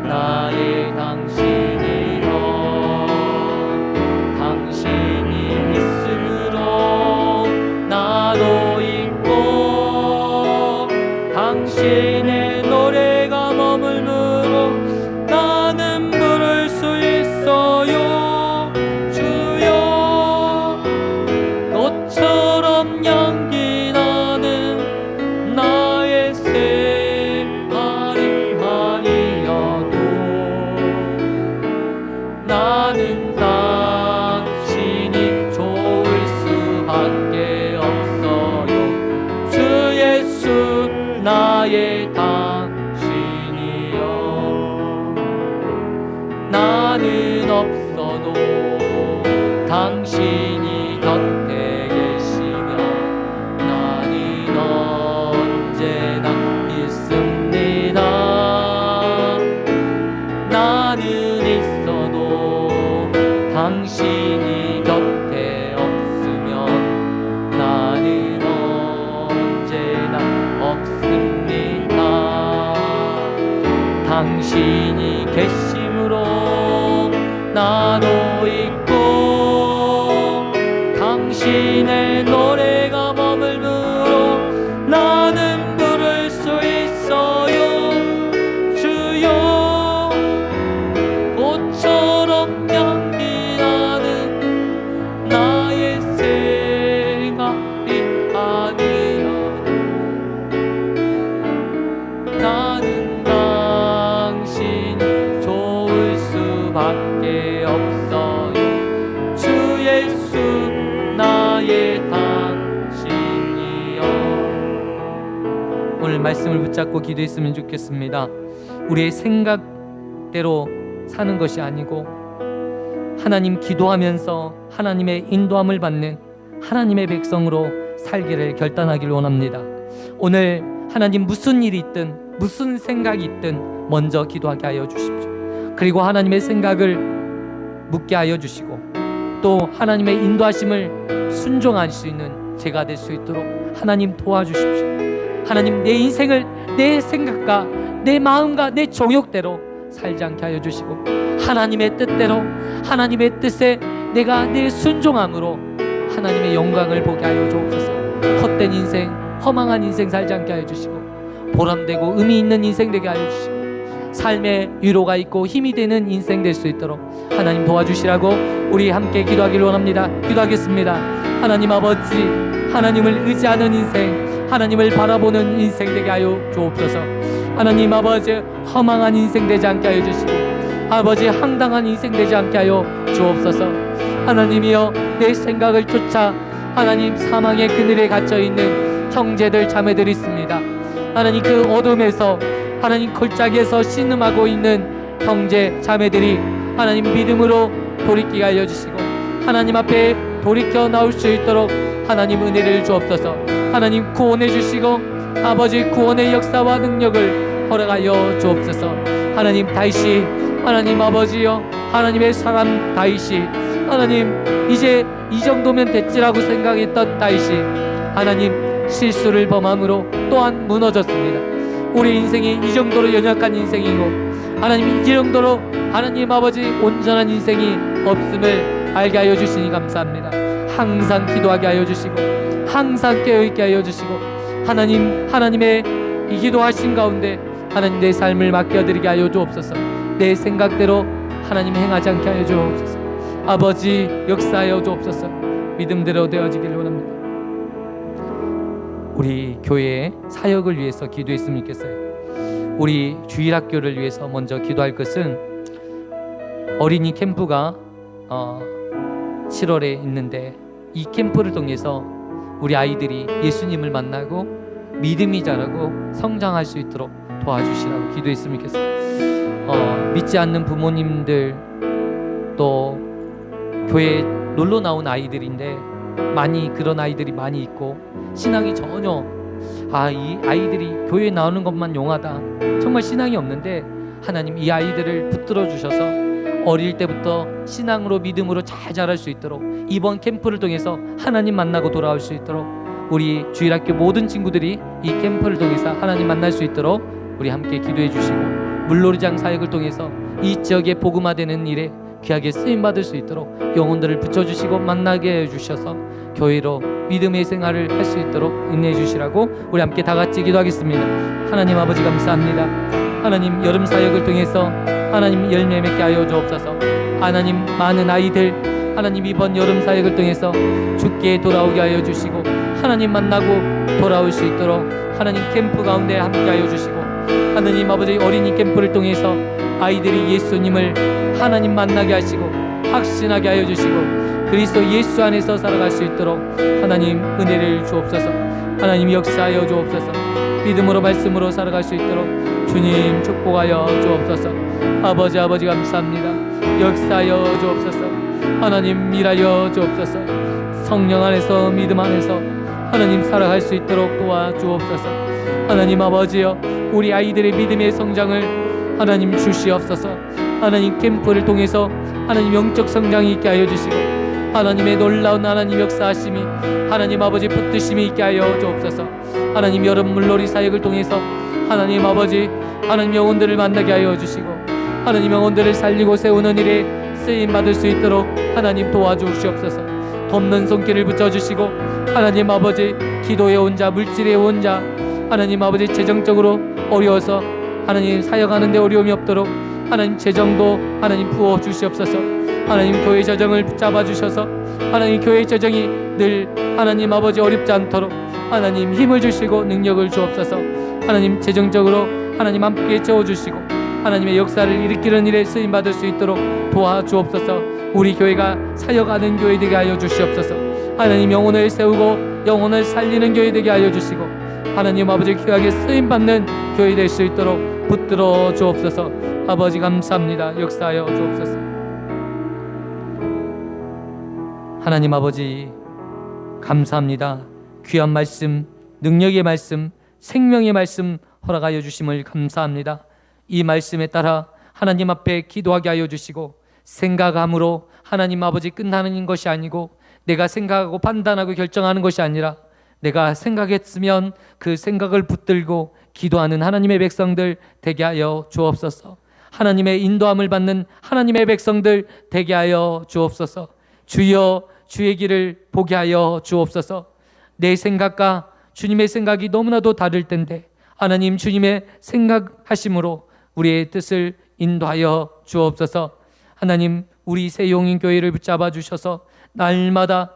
나의 당신이여 당신이 있음으로 나도 있고 당신의 노래가 머물므로 나는 부를 수 있어요. 주여, 꽃처럼 향기 나는 나의 생활이 아니어도 나는 당신이 좋을 수밖에 없어요. 주 예수, 나의 당신이여 나는 없어도 당신이 곁에 계시며 나는 언제나 있습니다. 나는 있어도 당신이 곁에 없으면 나는 언제나 없습니다. 당신이 계심으로 나도 있고 당신의 노래가 머물므로 나는 부를 수 있어요. 주여, 꽃처럼 향기 나는 나의 생활이 아니어도 나는 당신이 좋을 수밖에 없어요. 주 예수, 나의 당신이여. 오늘 말씀을 붙잡고 기도했으면 좋겠습니다. 우리의 생각대로 사는 것이 아니고 하나님 기도하면서 하나님의 인도함을 받는 하나님의 백성으로 살기를 결단하기를 원합니다. 오늘 하나님 무슨 일이 있든 무슨 생각이 있든 먼저 기도하게 하여 주십시오. 그리고 하나님의 생각을 묻게 하여 주시고 또 하나님의 인도하심을 순종할 수 있는 제가 될 수 있도록 하나님 도와주십시오. 하나님, 내 인생을 내 생각과 내 마음과 내 정욕대로 살지 않게 하여 주시고 하나님의 뜻대로 하나님의 뜻에 내가 내 순종함으로 하나님의 영광을 보게 하여 주옵소서. 헛된 인생, 허망한 인생 살지 않게 하여 주시고 보람되고 의미 있는 인생 되게 하여 주시고 삶의 위로가 있고 힘이 되는 인생 될 수 있도록 하나님 도와주시라고 우리 함께 기도하기를 원합니다. 기도하겠습니다. 하나님 아버지, 하나님을 의지하는 인생, 하나님을 바라보는 인생 되게 하여 주옵소서. 하나님 아버지, 허망한 인생 되지 않게 하여 주시고 아버지, 황당한 인생 되지 않게 하여 주옵소서. 하나님이여, 내 생각을 쫓아 하나님 사망의 그늘에 갇혀있는 형제들 자매들이 있습니다. 하나님, 그 어둠에서 하나님 골짜기에서 신음하고 있는 형제 자매들이 하나님 믿음으로 돌이키게 하여 주시고 하나님 앞에 돌이켜 나올 수 있도록 하나님 은혜를 주옵소서. 하나님 구원해 주시고 아버지 구원의 역사와 능력을 허락하여 주옵소서. 하나님 다윗이 하나님 아버지여 하나님의 사람 다윗이 하나님 이제 이 정도면 됐지라고 생각했던 다윗이 하나님 실수를 범함으로 또한 무너졌습니다. 우리 인생이 이 정도로 연약한 인생이고 하나님 이 정도로 하나님 아버지 온전한 인생이 없음을 알게 하여 주시니 감사합니다. 항상 기도하게 하여 주시고 항상 깨어있게 하여 주시고 하나님의 이 기도하신 가운데 하나님 내 삶을 맡겨드리게 하여 주옵소서. 내 생각대로 하나님 행하지 않게 하여 주옵소서. 아버지 역사하여 주옵소서. 믿음대로 되어지길 원합니다. 우리 교회의 사역을 위해서 기도했으면 좋겠어요. 우리 주일학교를 위해서 먼저 기도할 것은 어린이 캠프가 7월에 있는데 이 캠프를 통해서 우리 아이들이 예수님을 만나고 믿음이 자라고 성장할 수 있도록 도와주시라고 기도했으면 좋겠어요. 믿지 않는 부모님들 또 교회에 놀러 나온 아이들인데 많이 그런 아이들이 많이 있고 신앙이 전혀 이 아이들이 교회에 나오는 것만 용하다 정말 신앙이 없는데 하나님 이 아이들을 붙들어 주셔서 어릴 때부터 신앙으로 믿음으로 잘 자랄 수 있도록 이번 캠프를 통해서 하나님 만나고 돌아올 수 있도록 우리 주일학교 모든 친구들이 이 캠프를 통해서 하나님 만날 수 있도록 우리 함께 기도해 주시고 물놀이장 사역을 통해서 이 지역에 복음화되는 일에 귀하게 쓰임받을 수 있도록 영혼들을 붙여주시고 만나게 해주셔서 교회로 믿음의 생활을 할 수 있도록 인내해 주시라고 우리 함께 다 같이 기도하겠습니다. 하나님 아버지 감사합니다. 하나님 여름 사역을 통해서 하나님 열매 맺게 하여 주옵소서. 하나님 많은 아이들 하나님 이번 여름 사역을 통해서 주께 돌아오게 하여 주시고 하나님 만나고 돌아올 수 있도록 하나님 캠프 가운데 함께 하여 주시고 하나님 아버지 어린이 캠프를 통해서 아이들이 예수님을 하나님 만나게 하시고 확신하게 하여 주시고 그리스도 예수 안에서 살아갈 수 있도록 하나님 은혜를 주옵소서. 하나님 역사하여 주옵소서. 믿음으로 말씀으로 살아갈 수 있도록 주님 축복하여 주옵소서. 아버지 감사합니다. 역사하여 주옵소서. 하나님 일하여 주옵소서. 성령 안에서 믿음 안에서 하나님 살아갈 수 있도록 도와주옵소서. 하나님 아버지여 우리 아이들의 믿음의 성장을 하나님 주시옵소서. 하나님 캠프를 통해서 하나님 영적 성장이 있게 하여 주시고 하나님의 놀라운 하나님 역사하심이 하나님 아버지 붙드심이 있게 하여 주옵소서. 하나님 여름 물놀이 사역을 통해서 하나님 아버지 하나님 영혼들을 만나게 하여 주시고 하나님 영혼들을 살리고 세우는 일에 쓰임 받을 수 있도록 하나님 도와주시옵소서. 돕는 손길을 붙여주시고 하나님 아버지 기도에 온 자 물질에 온 자 하나님 아버지 재정적으로 어려워서 하나님 사역하는 데 어려움이 없도록 하나님 재정도 하나님 부어 주시옵소서. 하나님 교회 재정을 붙잡아 주셔서 하나님 교회 재정이 늘 하나님 아버지 어렵지 않도록 하나님 힘을 주시고 능력을 주옵소서. 하나님 재정적으로 하나님 함께 채워주시고 하나님의 역사를 일으키는 일에 쓰임받을 수 있도록 도와주옵소서. 우리 교회가 사역하는 교회 되게 하여 주시옵소서. 하나님 영혼을 세우고 영혼을 살리는 교회 되게 하여 주시고 하나님 아버지 귀하게 쓰임받는 교회 될 수 있도록 붙들어 주옵소서. 아버지 감사합니다. 역사하여 주옵소서. 하나님 아버지 감사합니다. 귀한 말씀, 능력의 말씀, 생명의 말씀 허락하여 주심을 감사합니다. 이 말씀에 따라 하나님 앞에 기도하게 하여 주시고 생각함으로 하나님 아버지 끝나는 것이 아니고 내가 생각하고 판단하고 결정하는 것이 아니라 내가 생각했으면 그 생각을 붙들고 기도하는 하나님의 백성들 되게 하여 주옵소서. 하나님의 인도함을 받는 하나님의 백성들 되게 하여 주옵소서. 주여 주의 길을 보게 하여 주옵소서. 내 생각과 주님의 생각이 너무나도 다를 텐데 하나님 주님의 생각하심으로 우리의 뜻을 인도하여 주옵소서. 하나님 우리 새용인교회를 붙잡아 주셔서 날마다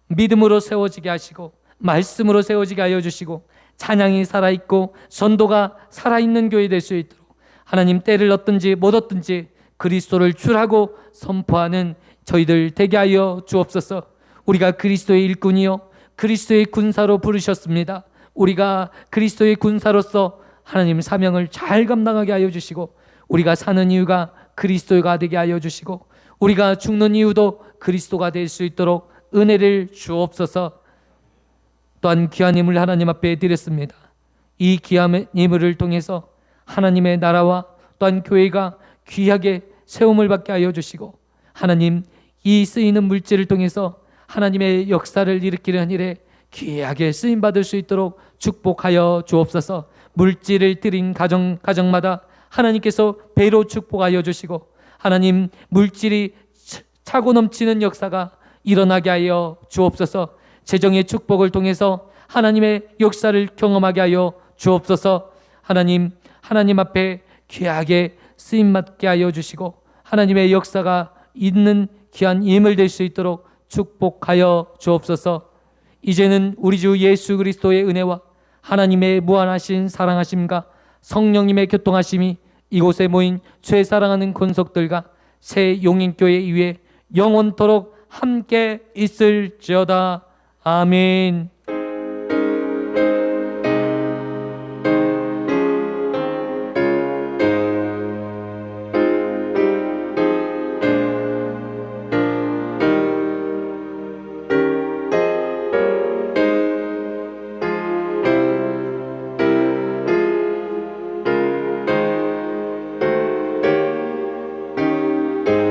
믿음으로 세워지게 하시고 말씀으로 세워지게 하여 주시고 찬양이 살아있고 전도가 살아있는 교회 될 수 있도록 하나님 때를 얻든지 못 얻든지 그리스도를 주라고 선포하는 저희들 되게 하여 주옵소서. 우리가 그리스도의 일꾼이요 그리스도의 군사로 부르셨습니다. 우리가 그리스도의 군사로서 하나님 사명을 잘 감당하게 하여 주시고 우리가 사는 이유가 그리스도가 되게 하여 주시고 우리가 죽는 이유도 그리스도가 될 수 있도록 은혜를 주옵소서. 또한 귀한 예물 하나님 앞에 드렸습니다. 이 귀한 예물을 통해서 하나님의 나라와 또한 교회가 귀하게 세움을 받게 하여 주시고 하나님 이 쓰이는 물질을 통해서 하나님의 역사를 일으키려는 일에 귀하게 쓰임받을 수 있도록 축복하여 주옵소서. 물질을 드린 가정마다 하나님께서 배로 축복하여 주시고, 하나님 물질이 차고 넘치는 역사가 일어나게 하여 주옵소서. 재정의 축복을 통해서 하나님의 역사를 경험하게 하여 주옵소서. 하나님 앞에 귀하게 쓰임받게 하여 주시고, 하나님의 역사가 있는 귀한 예물 될 수 있도록 축복하여 주옵소서. 이제는 우리 주 예수 그리스도의 은혜와 하나님의 무한하신 사랑하심과 성령님의 교통하심이 이곳에 모인 죄 사랑하는 권속들과 새 용인교회 위에 영원토록 함께 있을지어다. 아멘.